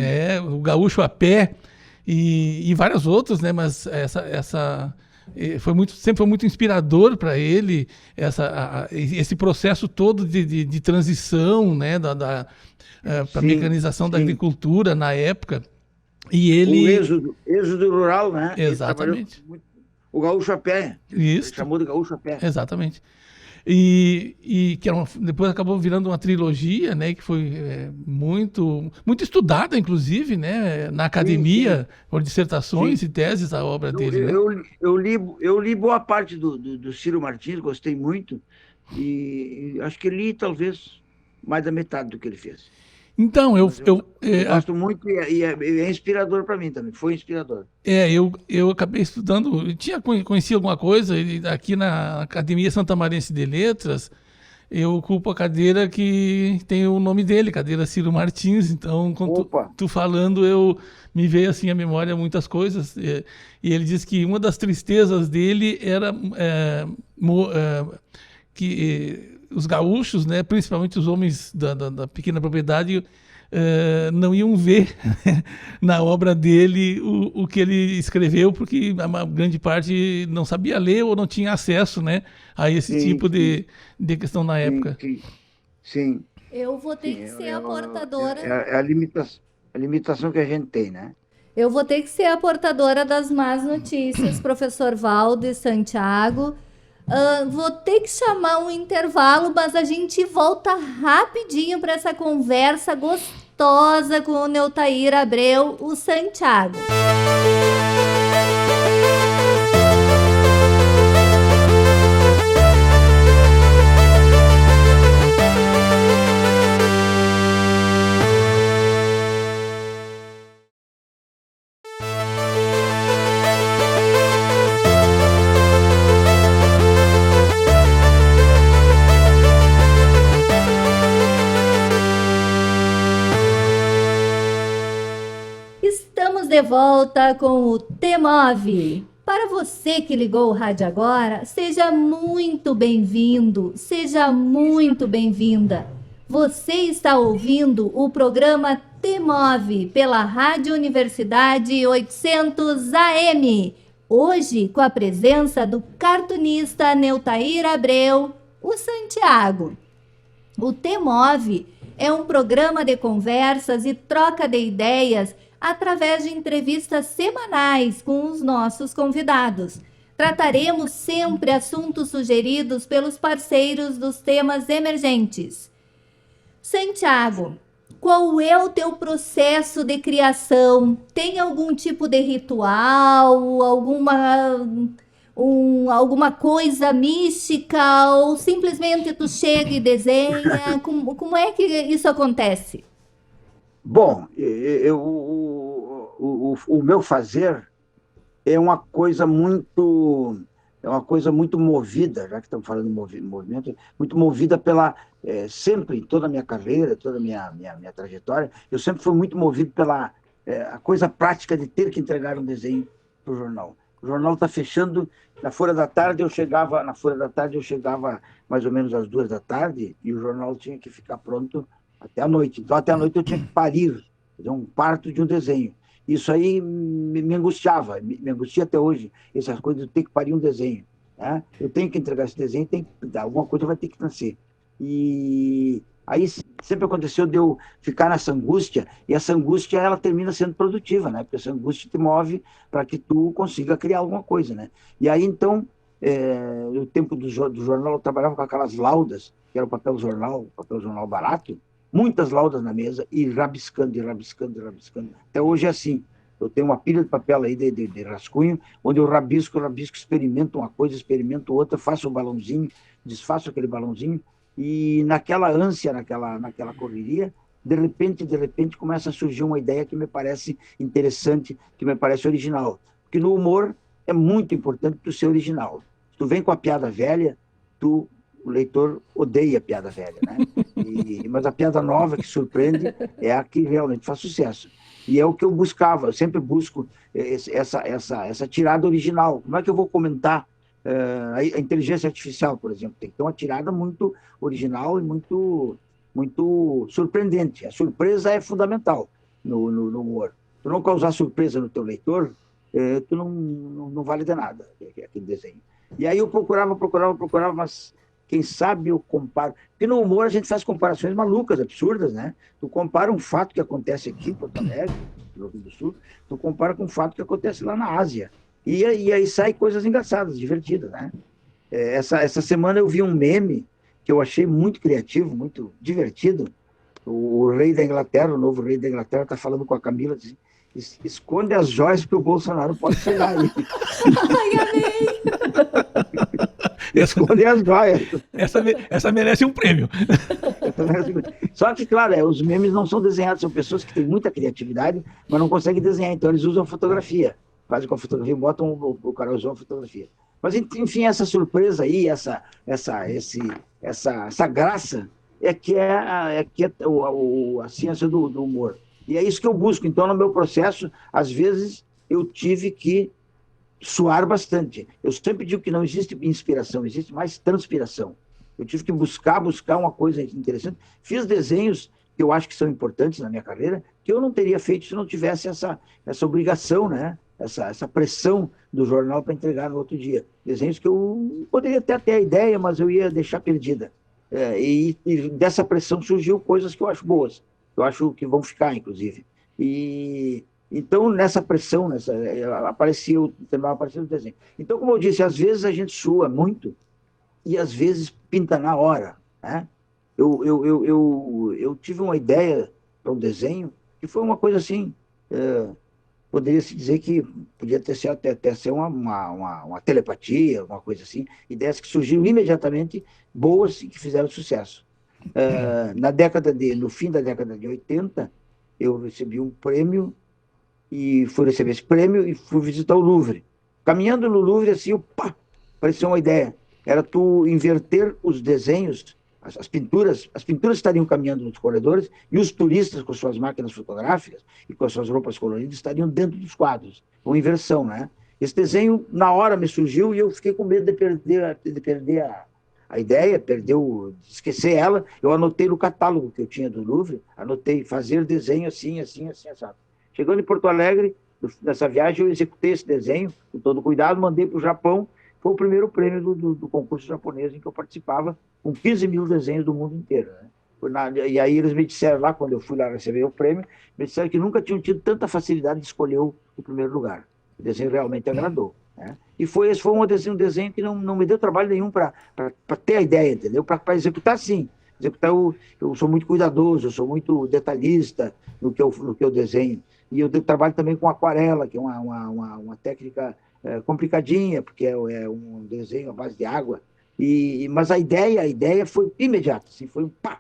O Gaúcho a Pé e várias outras, né? Mas sempre foi muito inspirador para ele esse processo todo de transição, né? Para a mecanização da agricultura na época. E ele... O êxodo rural, né? Exatamente. O Gaúcho a Pé. Isso. Ele chamou de Gaúcho a Pé. Exatamente. E que depois acabou virando uma trilogia, né? Que foi muito estudada, inclusive, né? Na academia, por dissertações e teses, a obra dele. Eu li boa parte do Ciro Martins, gostei muito, e acho que li talvez mais da metade do que ele fez. Então, eu gosto muito e é inspirador para mim também, foi inspirador. Eu acabei estudando, conheci alguma coisa, e aqui na Academia Santamarense de Letras, eu ocupo a cadeira que tem o nome dele, cadeira Ciro Martins, então, quando tu falando, me veio assim à memória muitas coisas, e ele diz que uma das tristezas dele era que os gaúchos, né, principalmente os homens da pequena propriedade, não iam ver na obra dele o que ele escreveu, porque a grande parte não sabia ler ou não tinha acesso, né, a esse tipo de questão na época. Sim. Eu vou ter que ser a portadora... É a limitação que a gente tem, né? Eu vou ter que ser a portadora das más notícias, professor Valdo e Santiago. Vou ter que chamar um intervalo, mas a gente volta rapidinho para essa conversa gostosa com o Neutair Abreu, o Santiago. De volta com o T-Move. Para você que ligou o rádio agora, seja muito bem-vindo, seja muito bem-vinda. Você está ouvindo o programa T-Move pela Rádio Universidade 800 AM. Hoje com a presença do cartunista Neutair Abreu, o Santiago. O T-Move é um programa de conversas e troca de ideias através de entrevistas semanais com os nossos convidados. trataremos sempre assuntos sugeridos pelos parceiros dos temas emergentes. Santiago, qual é o teu processo de criação? Tem algum tipo de ritual, alguma coisa mística, ou simplesmente tu chega e desenha? Como é que isso acontece? Bom, o meu fazer é uma coisa muito movida, já que estamos falando de movimento, muito movida sempre, em toda a minha carreira, toda a minha trajetória, eu sempre fui muito movido pela a coisa prática de ter que entregar um desenho para o jornal. O jornal está fechando, na Folha da Tarde eu chegava mais ou menos às 2 da tarde, e o jornal tinha que ficar pronto até a noite. Então, até a noite eu tinha que parir, fazer um parto de um desenho. Isso aí me angustiava, me angustia até hoje, essas coisas de ter que parir um desenho. Né? Eu tenho que entregar esse desenho, alguma coisa vai ter que nascer. E aí sempre aconteceu de eu ficar nessa angústia, e essa angústia ela termina sendo produtiva, né? Porque essa angústia te move para que tu consiga criar alguma coisa. Né? E aí, então, no tempo do jornal, eu trabalhava com aquelas laudas, que era o papel jornal barato, muitas laudas na mesa, e rabiscando, e rabiscando, e rabiscando. Até hoje é assim. Eu tenho uma pilha de papel aí de rascunho, onde eu rabisco, experimento uma coisa, experimento outra, faço um balãozinho, desfaço aquele balãozinho, e naquela ânsia, naquela correria, de repente começa a surgir uma ideia que me parece interessante, que me parece original. Porque no humor é muito importante tu ser original. Se tu vem com a piada velha, o leitor odeia a piada velha, né? Mas a piada nova que surpreende é a que realmente faz sucesso. E é o que eu buscava, eu sempre busco essa tirada original. Como é que eu vou comentar a inteligência artificial, por exemplo? Tem que ter uma tirada muito original e muito surpreendente. A surpresa é fundamental no humor. Tu não causar surpresa no teu leitor, tu não vale de nada aquele desenho. E aí eu procurava, mas quem sabe eu comparo. Porque no humor a gente faz comparações malucas, absurdas, né? Tu compara um fato que acontece aqui em Porto Alegre, no Rio Grande do Sul, tu compara com um fato que acontece lá na Ásia. E aí sai coisas engraçadas, divertidas, né? Essa semana eu vi um meme que eu achei muito criativo, muito divertido. O rei da Inglaterra, o novo rei da Inglaterra, está falando com a Camila, diz, esconde as joias que o Bolsonaro pode chegar aí. Ai, amei! Esconde as joias. Essa merece um prêmio. Só que, claro, os memes não são desenhados, são pessoas que têm muita criatividade, mas não conseguem desenhar, então eles usam fotografia. Fazem com a fotografia, botam o cara usou a fotografia. Mas, enfim, essa surpresa aí, essa graça é que é a ciência do humor. E é isso que eu busco. Então, no meu processo, às vezes, eu tive que suar bastante. Eu sempre digo que não existe inspiração, existe mais transpiração. Eu tive que buscar uma coisa interessante. Fiz desenhos que eu acho que são importantes na minha carreira, que eu não teria feito se não tivesse essa obrigação, né? Essa pressão do jornal para entregar no outro dia. Desenhos que eu poderia até ter a ideia, mas eu ia deixar perdida. E dessa pressão surgiu coisas que eu acho boas, eu acho que vão ficar, inclusive. Então, nessa pressão, aparecia o desenho. Então, como eu disse, às vezes a gente sua muito e às vezes pinta na hora. Né? Eu tive uma ideia para um desenho que foi uma coisa assim, poderia se dizer que podia até ser uma telepatia, uma coisa assim, ideias que surgiram imediatamente, boas e que fizeram sucesso. No fim da década de 80, eu recebi um prêmio, e fui receber esse prêmio e fui visitar o Louvre. Caminhando no Louvre, assim, apareceu uma ideia. Era tu inverter os desenhos, as pinturas estariam caminhando nos corredores e os turistas com suas máquinas fotográficas e com as suas roupas coloridas estariam dentro dos quadros. Uma inversão, né? Esse desenho, na hora, me surgiu e eu fiquei com medo de perder a ideia, de esquecer ela. Eu anotei no catálogo que eu tinha do Louvre, anotei fazer desenho assim, sabe? Chegando em Porto Alegre, nessa viagem, eu executei esse desenho com todo cuidado, mandei para o Japão. Foi o primeiro prêmio do concurso japonês em que eu participava, com 15 mil desenhos do mundo inteiro. Né? E aí eles me disseram lá, quando eu fui lá receber o prêmio, me disseram que nunca tinham tido tanta facilidade de escolher o primeiro lugar. O desenho realmente agradou. né? E esse foi um desenho que não me deu trabalho nenhum para ter a ideia, entendeu? Para executar, sim. Executar, eu sou muito cuidadoso, eu sou muito detalhista no que eu desenho. E eu trabalho também com aquarela, que é uma técnica complicadinha, porque é um desenho à base de água. Mas a ideia foi imediata, assim, foi pá,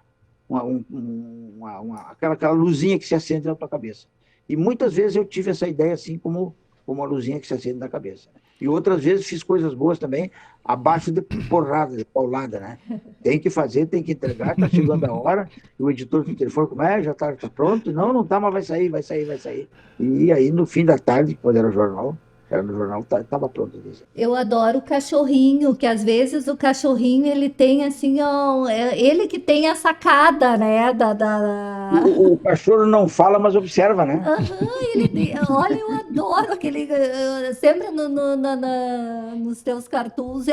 aquela luzinha que se acende na tua cabeça. E muitas vezes eu tive essa ideia assim como uma luzinha que se acende na cabeça. E outras vezes fiz coisas boas também, abaixo de porrada, de paulada, né? Tem que fazer, tem que entregar, tá chegando a hora, e o editor do telefone, como é? Já tá pronto? Não tá, mas vai sair. E aí, no fim da tarde, quando era no jornal, estava pronto o desenho. Eu adoro o cachorrinho, que às vezes o cachorrinho ele tem assim, ó, ele que tem a sacada, né? O cachorro não fala, mas observa, né? Olha, eu adoro aquele. Sempre nos teus cartoons,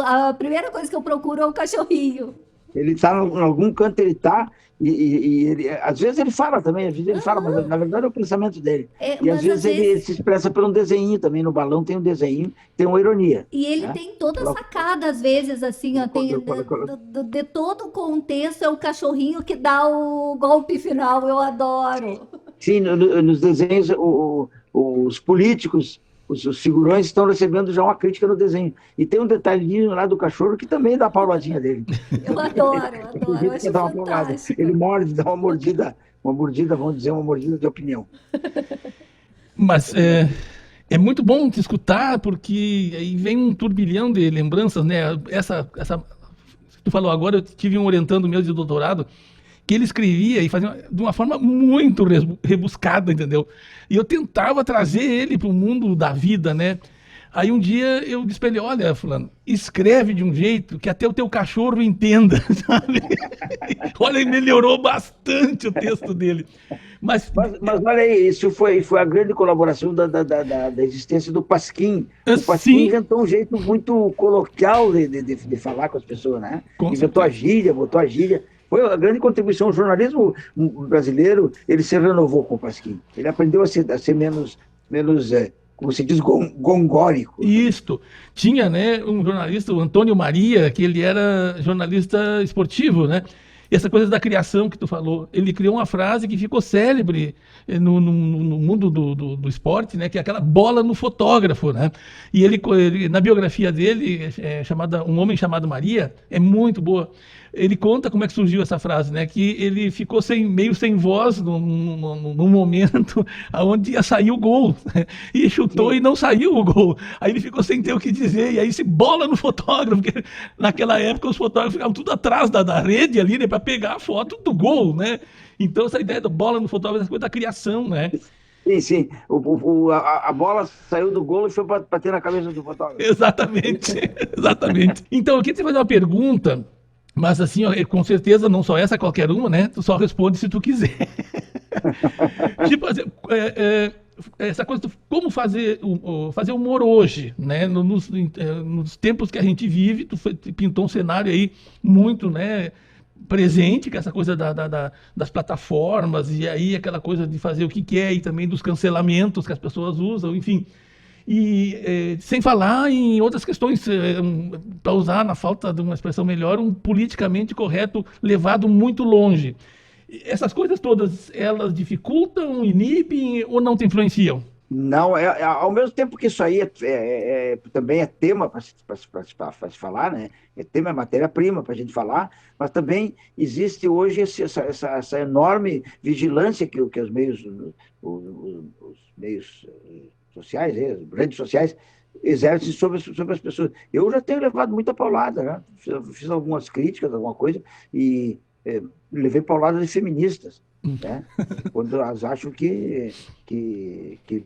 a primeira coisa que eu procuro é o cachorrinho. Ele está em algum canto, ele está, e ele, às vezes ele fala também, às vezes ele fala, mas na verdade é o pensamento dele. E às vezes ele se expressa por um desenho também, no balão tem um desenho, tem uma ironia. E ele tem toda a sacada, às vezes, assim, ó, tem de todo o contexto, é o cachorrinho que dá o golpe final, eu adoro. Sim, nos desenhos, os políticos, os figurões estão recebendo já uma crítica no desenho. E tem um detalhinho lá do cachorro que também dá a pauladinha dele. Eu adoro, eu acho fantástico. Ele morde, dá uma mordida, vamos dizer, uma mordida de opinião. Mas é muito bom te escutar, porque aí vem um turbilhão de lembranças, né? Tu falou agora, eu tive um orientando meu de doutorado, que ele escrevia e fazia de uma forma muito rebuscada, entendeu? E eu tentava trazer ele para o mundo da vida, né? Aí um dia eu disse para ele, olha, fulano, escreve de um jeito que até o teu cachorro entenda, sabe? Olha, melhorou bastante o texto dele. Mas olha aí, isso foi a grande colaboração da existência do Pasquim. O Pasquim inventou um jeito muito coloquial de falar com as pessoas, né? Inventou a gíria, botou a gíria. Foi a grande contribuição. O jornalismo brasileiro, ele se renovou com o Pasquim. Ele aprendeu a ser menos como se diz, gongórico. Isto. Tinha, né, um jornalista, o Antônio Maria, que ele era jornalista esportivo, né? E essa coisa da criação que tu falou, ele criou uma frase que ficou célebre no mundo do esporte, né? Que é aquela bola no fotógrafo, né? E ele na biografia dele, chamada Um Homem Chamado Maria, é muito boa. Ele conta como é que surgiu essa frase, né? Que ele ficou meio sem voz num momento onde ia sair o gol, né? E chutou e não saiu o gol. Aí ele ficou sem ter o que dizer, e aí se bola no fotógrafo, porque naquela época os fotógrafos ficavam tudo atrás da rede ali, né? Para pegar a foto do gol, né? Então essa ideia da bola no fotógrafo, essa coisa da criação, né? Sim. A bola saiu do gol e foi para bater na cabeça do fotógrafo. Exatamente. Então eu queria te fazer uma pergunta. Mas assim, com certeza, não só essa, qualquer uma, né? Tu só responde se tu quiser. Tipo, essa coisa, como fazer humor hoje, né? Nos tempos que a gente vive, tu pintou um cenário aí muito, né, presente, com essa coisa das plataformas, e aí aquela coisa de fazer o que quer, e também dos cancelamentos que as pessoas usam, enfim. E sem falar em outras questões, para usar, na falta de uma expressão melhor, um politicamente correto levado muito longe. Essas coisas todas, elas dificultam, inibem ou não te influenciam? Não, ao mesmo tempo que isso aí também é tema para se falar, né? É tema, é matéria-prima para a gente falar, mas também existe hoje essa enorme vigilância que os meios sociais, as redes sociais, exercem sobre as pessoas. Eu já tenho levado muita paulada, né? Fiz algumas críticas, alguma coisa, e levei paulada de feministas, né? Quando elas acham que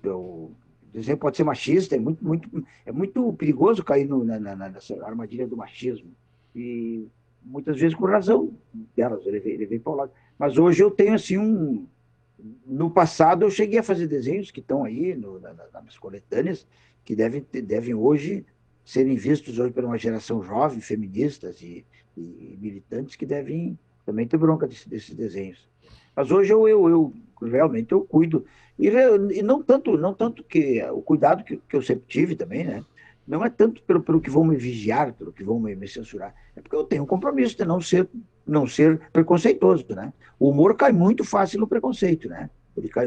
o desenho pode ser machista, é muito perigoso cair nessa armadilha do machismo. E muitas vezes com razão delas, eu levei paulada. Mas hoje eu tenho assim No passado, eu cheguei a fazer desenhos que estão aí nas coletâneas, que devem hoje serem vistos hoje por uma geração jovem, feministas e militantes, que devem também ter bronca desses desenhos. Mas hoje eu realmente eu cuido. E não tanto que o cuidado que eu sempre tive também, né? não é tanto pelo que vão me vigiar, pelo que vão me censurar, é porque eu tenho um compromisso de não ser preconceituoso, né? O humor cai muito fácil no preconceito, né?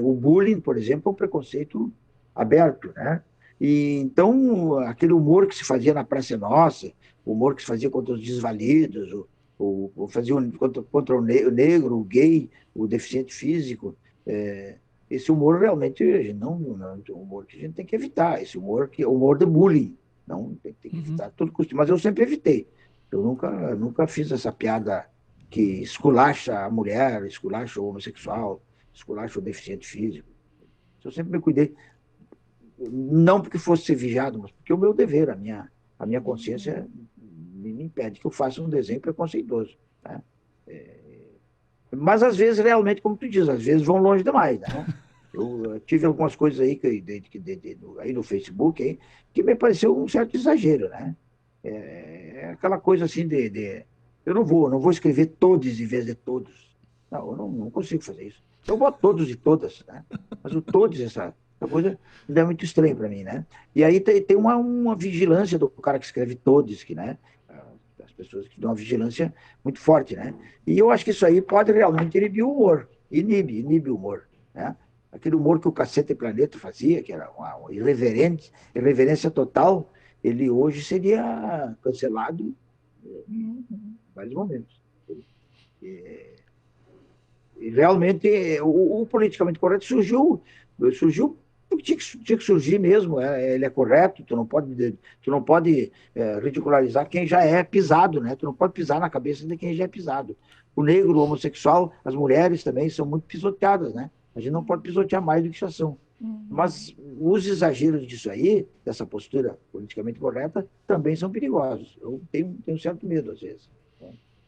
O bullying, por exemplo, é um preconceito aberto, né? E então aquele humor que se fazia na Praça Nossa, o humor que se fazia contra os desvalidos, fazia contra o negro, o gay, o deficiente físico, esse humor realmente não é um humor que a gente tem que evitar, esse humor que é o humor do bullying, não tem que evitar a todo custo, mas eu sempre evitei. Eu nunca fiz essa piada que esculacha a mulher, esculacha o homossexual, esculacha o deficiente físico. Eu sempre me cuidei, não porque fosse ser vigiado, mas porque é o meu dever, a minha consciência me impede que eu faça um desenho preconceituoso, né? Mas às vezes, realmente, como tu diz, às vezes vão longe demais, né? Eu tive algumas coisas aí, aí no Facebook aí, que me pareceu um certo exagero, né? Aquela coisa assim eu não vou escrever todos em vez de todos. Não, eu não consigo fazer isso. Eu boto todos e todas, né? Mas o todos, essa coisa ainda é muito estranho para mim, né? E aí tem uma vigilância do cara que escreve todos, né? As pessoas que dão uma vigilância muito forte, né? E eu acho que isso aí pode realmente inibir o humor. Inibe o humor, né? Aquele humor que o Cacete Planeta fazia, que era uma irreverência total, ele hoje seria cancelado em vários momentos. E realmente, o politicamente correto surgiu porque tinha que surgir mesmo. Ele é correto, tu não pode ridicularizar quem já é pisado, né? Tu não pode pisar na cabeça de quem já é pisado. O negro, o homossexual, as mulheres também são muito pisoteadas, né? A gente não pode pisotear mais do que já são. Mas os exageros disso aí, dessa postura politicamente correta, também são perigosos. Eu tenho certo medo, às vezes.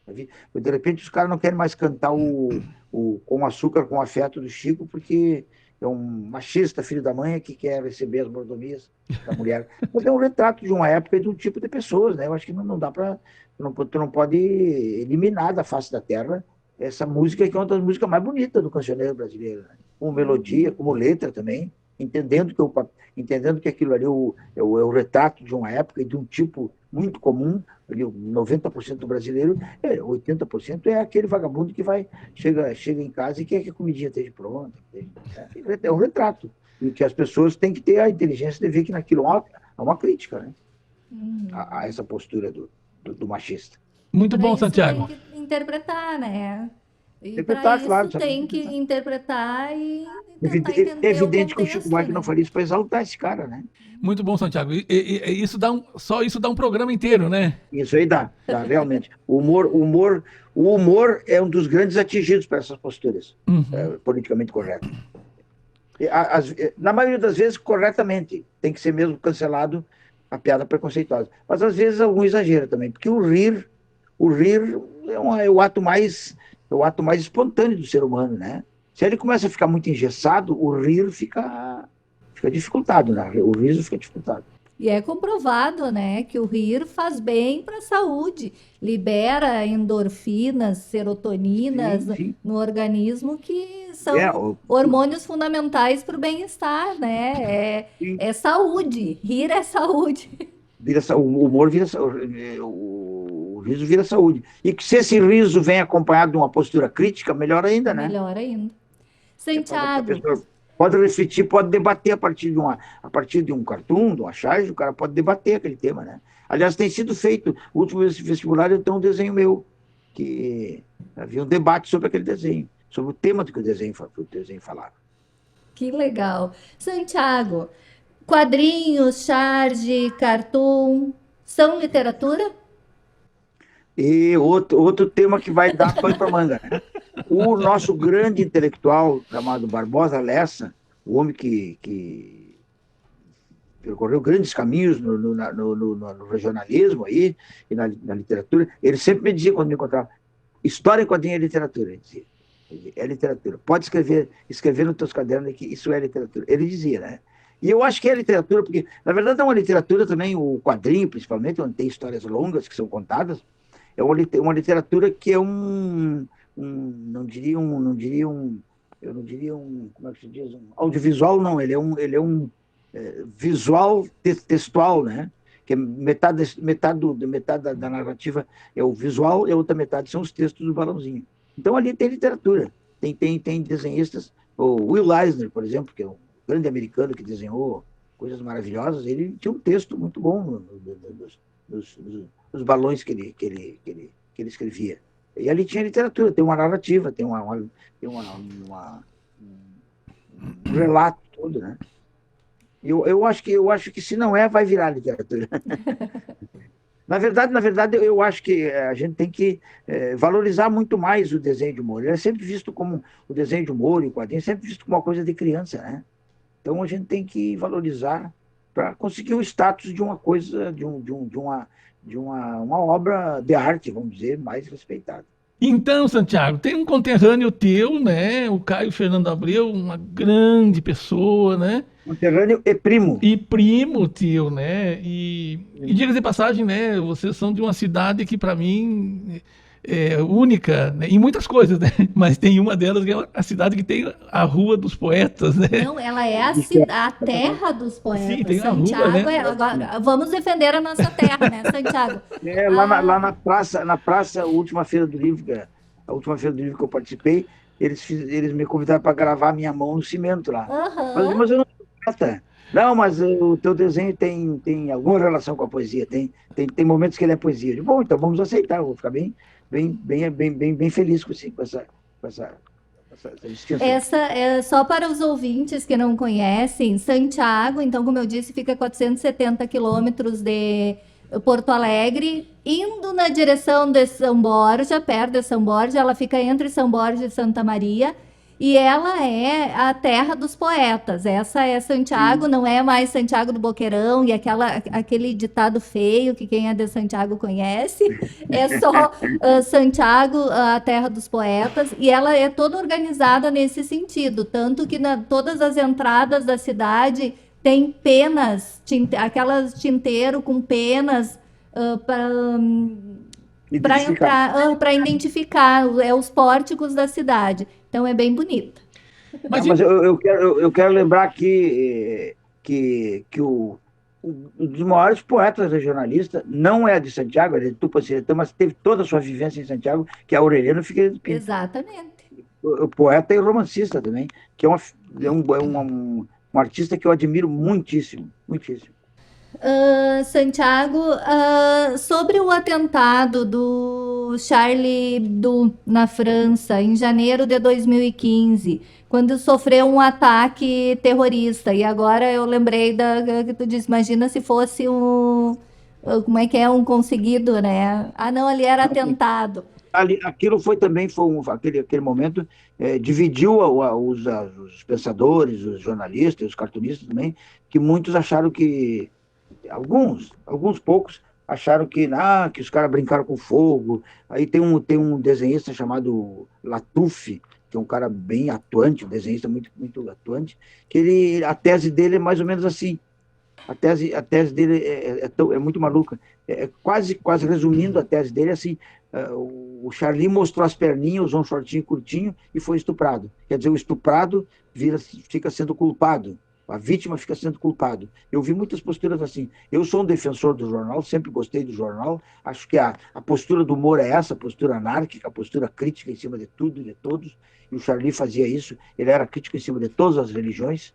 De repente, os caras não querem mais cantar o Com Açúcar, com Afeto do Chico, porque é um machista, filho da mãe, que quer receber as mordomias da mulher. Mas é um retrato de uma época e de um tipo de pessoas, né? Eu acho que não dá para... Tu não pode eliminar da face da terra essa música, que é uma das músicas mais bonitas do cancioneiro brasileiro, né? Como melodia, como letra também, entendendo que aquilo ali é o retrato de uma época e de um tipo muito comum, ali 90% do brasileiro, 80% é aquele vagabundo que chega em casa e quer que a comidinha esteja pronta. É um retrato. E que as pessoas têm que ter a inteligência de ver que naquilo há uma crítica, né? A essa postura do machista. Muito bom, Santiago. Tem que interpretar, né? E para Interpretar, isso claro, tem que interpretar e tentar É entender evidente o que o Chico contexto, Buarque não né? faria isso para exaltar esse cara, né? Muito bom, Santiago. Isso só isso dá um programa inteiro, né? Isso aí dá realmente. O humor é um dos grandes atingidos por essas posturas politicamente corretas. Na maioria das vezes, corretamente. Tem que ser mesmo cancelado a piada preconceituosa. Mas, às vezes, algum exagero também, porque o rir é o ato mais espontâneo do ser humano, né? Se ele começa a ficar muito engessado, o rir fica dificultado, né? O riso fica dificultado. E é comprovado, né, que o rir faz bem para a saúde, libera endorfinas, serotoninas Sim. no organismo, que são hormônios fundamentais para o bem-estar, né? É saúde, rir é saúde. O humor o riso vira saúde. E que se esse riso vem acompanhado de uma postura crítica, melhor ainda, né? Melhor ainda. A Santiago, pessoa pode refletir, pode debater a partir de um cartoon, de uma charge, o cara pode debater aquele tema, né? Aliás, tem sido feito, o último vestibular, eu tenho um desenho meu, que havia um debate sobre aquele desenho, sobre o tema do que o desenho falava. que legal. Santiago, quadrinhos, charge, cartoon, são literatura? E outro tema que vai dar pano para manga, né? O nosso grande intelectual, chamado Barbosa Lessa, o homem que percorreu grandes caminhos no regionalismo aí, e na literatura, ele sempre me dizia, quando me encontrava, história em quadrinho é literatura, ele dizia. É literatura. Pode escrever nos teus cadernos que isso é literatura. Ele dizia, né? E eu acho que é literatura, porque, na verdade, é uma literatura também, o quadrinho, principalmente, onde tem histórias longas que são contadas, é uma literatura que é não diria um, como é que se diz? Um audiovisual, não, ele é um visual textual, né? que é metade da narrativa é o visual e a outra metade são os textos do balãozinho. Então ali tem literatura, tem desenhistas, o Will Eisner, por exemplo, que é um grande americano que desenhou coisas maravilhosas, ele tinha um texto muito bom nos balões que ele escrevia. E ali tinha literatura, tem uma narrativa, tem um relato todo, né? Eu acho que se não vai virar literatura. Na verdade, eu acho que a gente tem que valorizar muito mais o desenho de humor. Ele é sempre visto como o desenho de humor e o quadrinho é sempre visto como uma coisa de criança, né? Então a gente tem que valorizar para conseguir o status de uma coisa, de uma obra de arte, vamos dizer, mais respeitada. Então, Santiago, tem um conterrâneo teu, né? O Caio Fernando Abreu, uma grande pessoa, né? Conterrâneo e primo. E primo teu, né? E diga de passagem, né? Vocês são de uma cidade que, para mim, é única, né? Em muitas coisas, né? Mas tem uma delas que é a cidade que tem a Rua dos Poetas, né? Não, ela é a terra dos poetas. Sim, tem a Santiago rua, né? Agora, vamos defender a nossa terra, né, Santiago? Lá na praça, a última feira do livro que eu participei, eles me convidaram para gravar minha mão no cimento lá. Aham. Mas eu não sou poeta. Não, mas o teu desenho tem alguma relação com a poesia, tem momentos que ele é poesia. Eu digo, bom, então vamos aceitar, eu vou ficar bem feliz com essa distinção. Essa é só para os ouvintes que não conhecem. Santiago, então, como eu disse, fica a 470 quilômetros de Porto Alegre, indo na direção de São Borja, perto de São Borja. Ela fica entre São Borja e Santa Maria. E ela é a terra dos poetas. Essa é Santiago, não é mais Santiago do Boqueirão e aquele ditado feio que quem é de Santiago conhece. É só Santiago, a terra dos poetas. E ela é toda organizada nesse sentido. Tanto que todas as entradas da cidade tem penas, aquelas tinteiro com penas para identificar os pórticos da cidade. Então é bem bonita. Mas eu quero lembrar que um dos maiores poetas regionalistas não é de Santiago, é de Tupanciretã, mas teve toda a sua vivência em Santiago, que é Aureliano Figueiredo Pinto. Exatamente. O poeta e romancista também, que é um artista que eu admiro muitíssimo, muitíssimo. Santiago, sobre o atentado do Charlie Hebdo na França, em janeiro de 2015, quando sofreu um ataque terrorista, e agora eu lembrei que tu disse, imagina se fosse um conseguido, né? Ah, não, ali era atentado. Aquilo aquele momento dividiu os pensadores, os jornalistas, os cartunistas também, que muitos acharam que alguns poucos acharam que os caras brincaram com fogo. Aí tem um desenhista chamado Latoufe, que é um cara bem atuante, um desenhista muito, muito atuante, que a tese dele é mais ou menos assim. A tese dele é muito maluca. Quase resumindo, a tese dele é assim: o Charlie mostrou as perninhas, usou um shortinho curtinho e foi estuprado. Quer dizer, o estuprado fica sendo culpado. A vítima fica sendo culpado. Eu vi muitas posturas assim. Eu sou um defensor do jornal, sempre gostei do jornal. Acho que a postura do humor é essa, a postura anárquica, a postura crítica em cima de tudo e de todos. E o Charlie fazia isso. Ele era crítico em cima de todas as religiões,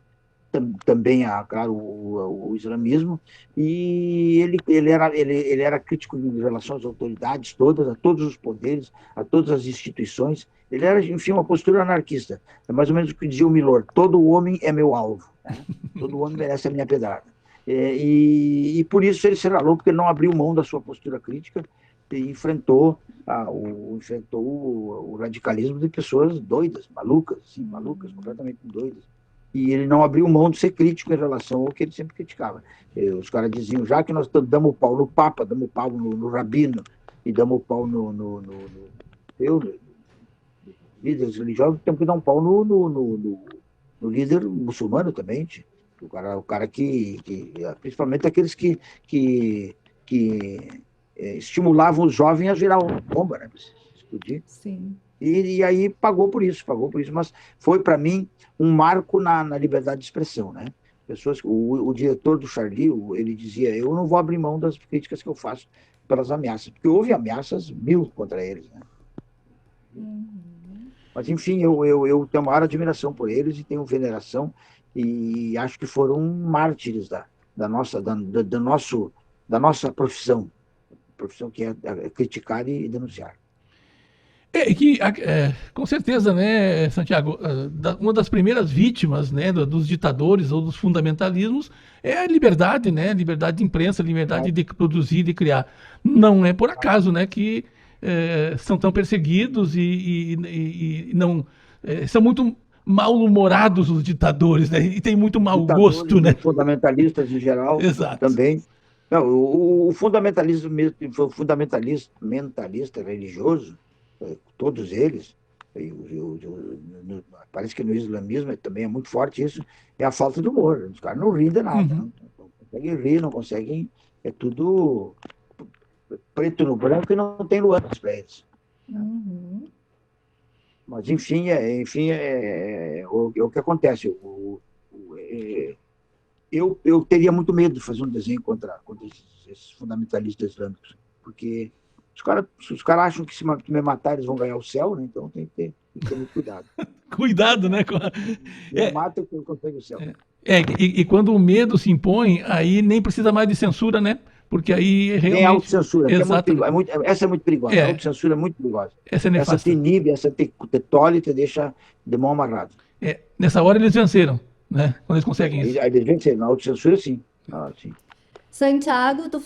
também, claro, o islamismo. E ele era crítico em relação às autoridades todas, a todos os poderes, a todas as instituições. Ele era, enfim, uma postura anarquista. É mais ou menos o que dizia o Milor: todo homem é meu alvo, né? Todo homem merece a minha pedrada. E por isso ele se ralou, porque ele não abriu mão da sua postura crítica e enfrentou o radicalismo de pessoas doidas, malucas, completamente doidas. E ele não abriu mão de ser crítico em relação ao que ele sempre criticava. Os caras diziam, já que nós damos pau no Papa, damos pau no Rabino, e damos pau no líderes religiosos, temos que dar um pau no líder muçulmano também. O cara que principalmente aqueles que estimulavam os jovens a virar uma bomba, né? Explodir. Sim. E aí pagou por isso, mas foi para mim um marco na liberdade de expressão, né? pessoas, o diretor do Charlie, ele dizia, eu não vou abrir mão das críticas que eu faço pelas ameaças, porque houve ameaças mil contra eles, né? Mas, enfim, eu tenho a maior admiração por eles e tenho veneração e acho que foram mártires da nossa profissão que é criticar e denunciar. Com certeza, né, Santiago, uma das primeiras vítimas, né, dos ditadores ou dos fundamentalismos é a liberdade, né, liberdade de imprensa, liberdade de produzir, de criar. Não é por acaso, né, que são tão perseguidos e não são muito mal-humorados os ditadores, né, e tem muito mau gosto, né? Fundamentalistas em geral. Exato. Também. Não, o fundamentalismo mentalista religioso, todos eles, parece que no islamismo também é muito forte isso, é a falta de humor. Os caras não riem de nada, não conseguem rir, não conseguem, é tudo preto no branco e não tem nuances para eles. Mas, enfim, o que acontece. Eu teria muito medo de fazer um desenho contra esses fundamentalistas islâmicos, porque se os caras acham que se me matar eles vão ganhar o céu, né? Então tem que ter muito cuidado. Cuidado, né? Mata que consegue o céu. E quando o medo se impõe, aí nem precisa mais de censura, né? Porque aí realmente... Tem autocensura, Exato. Essa é muito perigosa. A autocensura é muito perigosa. Essa te inibe, essa te tolhe, te deixa de mão amarrada. Nessa hora eles venceram, né? Quando eles conseguem isso. Aí eles venceram. Na autocensura, sim. Sim. Santiago, tu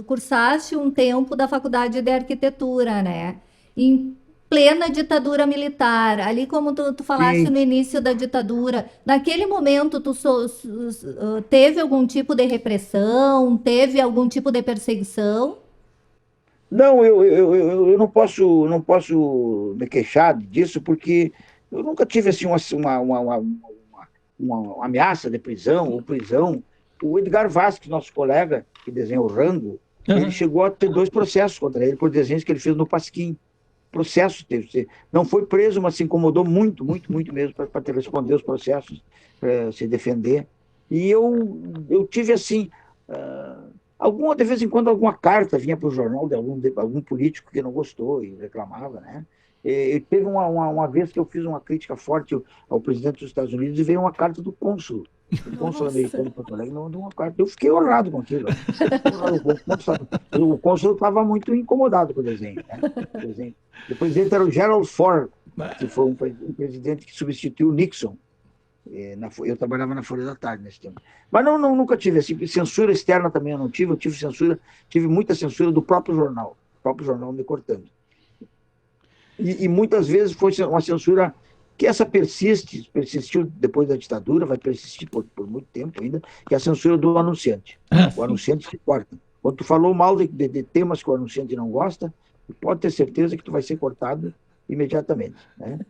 cursaste um tempo da Faculdade de Arquitetura, né? Em plena ditadura militar, ali como tu falaste no início da ditadura, naquele momento tu teve algum tipo de repressão, teve algum tipo de perseguição? Não, eu não posso me queixar disso, porque eu nunca tive assim, uma ameaça de prisão ou prisão. O Edgar Vasques, nosso colega, que desenha o Rango, ele chegou a ter 2 processos contra ele por desenhos que ele fez no Pasquim. Processo teve. Não foi preso, mas se incomodou muito mesmo para responder os processos, se defender. E eu tive, assim, de vez em quando, alguma carta vinha para o jornal de algum político que não gostou e reclamava, né? Teve uma vez que eu fiz uma crítica forte ao presidente dos Estados Unidos e veio uma carta do cônsul. O cônsul americano de Porto Alegre mandou uma carta. Eu fiquei honrado com aquilo. O cônsul estava muito incomodado com o desenho. Né? O presidente era o Gerald Ford, que foi um presidente que substituiu o Nixon. Eu trabalhava na Folha da Tarde nesse tempo. Mas nunca tive. Assim, censura externa também eu não tive. Eu tive muita censura do próprio jornal. O próprio jornal me cortando. E muitas vezes foi uma censura que essa persistiu depois da ditadura, vai persistir por muito tempo ainda, que é a censura do anunciante. O anunciante se corta. Quando tu falou mal de temas que o anunciante não gosta, pode ter certeza que tu vai ser cortado imediatamente. Né?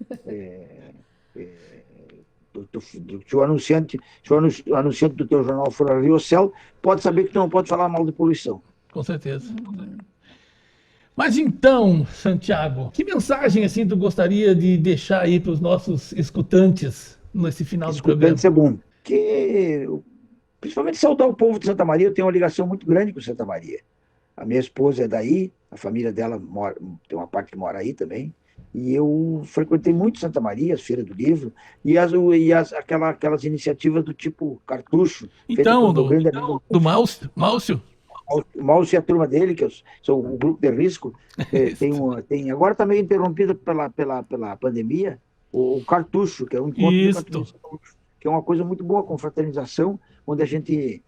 Se o anunciante do teu jornal for a Riocel, pode saber que tu não pode falar mal de poluição. Com certeza. Mas então, Santiago, que mensagem assim tu gostaria de deixar aí para os nossos escutantes nesse final do programa? Escutantes é bom. Principalmente saudar o povo de Santa Maria. Eu tenho uma ligação muito grande com Santa Maria. A minha esposa é daí, a família dela tem uma parte que mora aí também. E eu frequentei muito Santa Maria, as feiras do livro, e aquelas iniciativas do tipo Cartucho. Então, do Márcio? O Márcio e a turma dele, que são o grupo de risco, agora está meio interrompido pela pandemia, o Cartucho, que é um encontro de cartucho, que é uma coisa muito boa, confraternização, onde a gente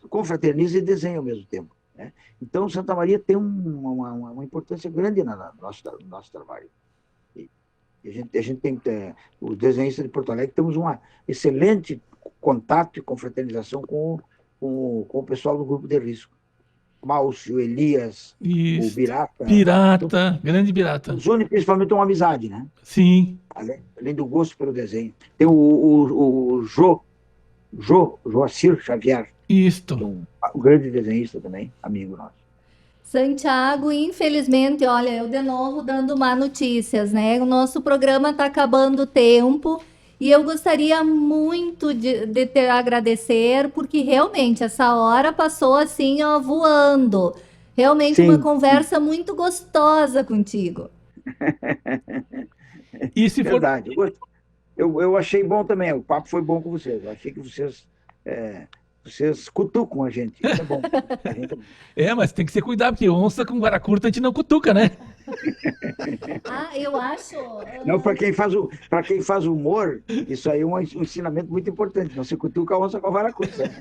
confraterniza e desenha ao mesmo tempo. Né? Então, Santa Maria tem uma importância grande no nosso trabalho. E a gente tem, os desenhistas de Porto Alegre, temos um excelente contato e confraternização com o pessoal do grupo de risco. Márcio, Elias, o Birata. Grande Birata. Os une principalmente uma amizade, né? Sim. Além do gosto pelo desenho. Tem o Joacir Xavier. Isto. Um grande desenhista também, amigo nosso. Santiago, infelizmente, olha, eu de novo dando má notícias, né? O nosso programa está acabando o tempo E eu gostaria muito de te agradecer, porque realmente essa hora passou assim, ó, voando. Realmente uma Sim. conversa muito gostosa contigo. E se for Verdade. Eu achei bom também, o papo foi bom com vocês. Eu achei que vocês cutucam a gente. Isso é bom. A gente... mas tem que se cuidar, porque onça com vara curta a gente não cutuca, né? Ah, eu acho. Não, para quem faz humor, isso aí é um ensinamento muito importante. Não se cutuca a onça com a vara curta.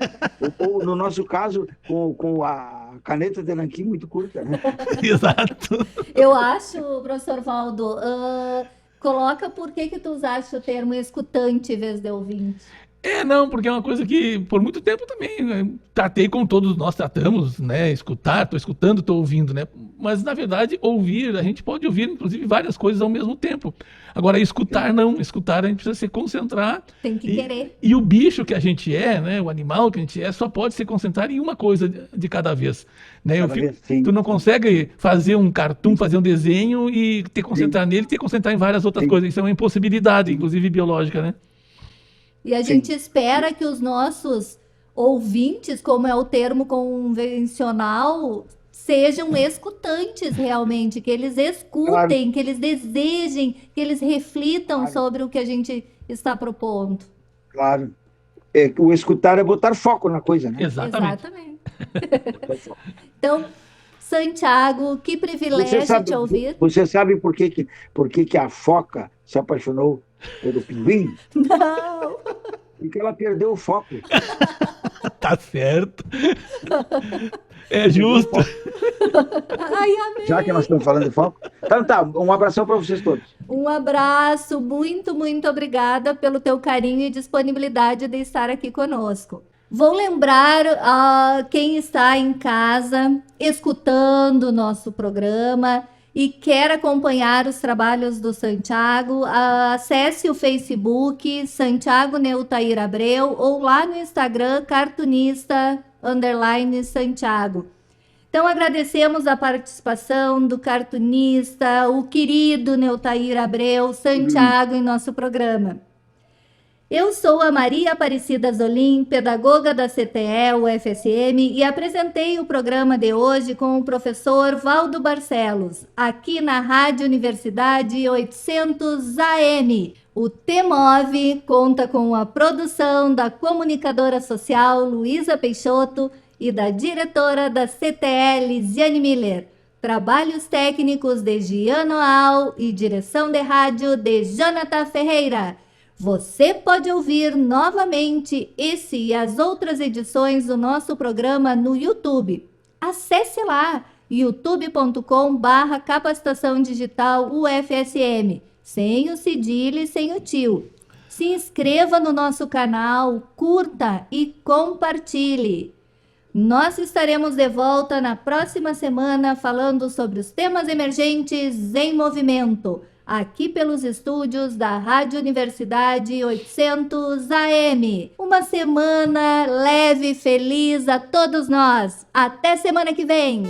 Ou, no nosso caso, com a caneta de nanquim muito curta. Né? Exato. Eu acho, professor Valdo, coloca por que tu usaste o termo escutante em vez de ouvinte. Não, porque é uma coisa que por muito tempo também tratei como todos nós tratamos, né? Escutar, tô escutando, tô ouvindo, né? Mas na verdade, ouvir, a gente pode ouvir inclusive várias coisas ao mesmo tempo. Agora, escutar não, escutar a gente precisa se concentrar. Tem que querer. E o bicho que a gente é, né? O animal que a gente é, só pode se concentrar em uma coisa de cada vez. Né? Tu não consegue fazer um cartoon, fazer um desenho e te concentrar nele, te concentrar em várias outras coisas. Isso é uma impossibilidade, inclusive biológica, né? E a gente espera que os nossos ouvintes, como é o termo convencional, sejam escutantes realmente, que eles escutem, que eles desejem, que eles reflitam sobre o que a gente está propondo. Claro. O escutar é botar foco na coisa, né? Exatamente. Então, Santiago, que privilégio te ouvir. Você sabe por que a foca se apaixonou pelo pinguim? Não! Porque ela perdeu o foco. Tá certo. É justo. Ai, amei. Já que nós estamos falando de foco. Então tá, um abração para vocês todos. Um abraço, muito, muito obrigada pelo teu carinho e disponibilidade de estar aqui conosco. Vou lembrar a quem está em casa escutando o nosso programa e quer acompanhar os trabalhos do Santiago, acesse o Facebook Santiago Neutair Abreu ou lá no Instagram cartunista_Santiago. Então agradecemos a participação do cartunista, o querido Neutair Abreu, Santiago, em nosso programa. Eu sou a Maria Aparecida Zolim, pedagoga da CTE UFSM, e apresentei o programa de hoje com o professor Valdo Barcelos, aqui na Rádio Universidade 800 AM. O TEMOV conta com a produção da comunicadora social Luísa Peixoto e da diretora da CTE Lisiane Miller. Trabalhos técnicos de Giano Al e direção de rádio de Jonathan Ferreira. Você pode ouvir novamente esse e as outras edições do nosso programa no YouTube. Acesse lá, youtube.com/capacitação digital UFSM, sem o cedilha e sem o tio. Se inscreva no nosso canal, curta e compartilhe. Nós estaremos de volta na próxima semana falando sobre os temas emergentes em movimento, aqui pelos estúdios da Rádio Universidade 800 AM. Uma semana leve e feliz a todos nós. Até semana que vem!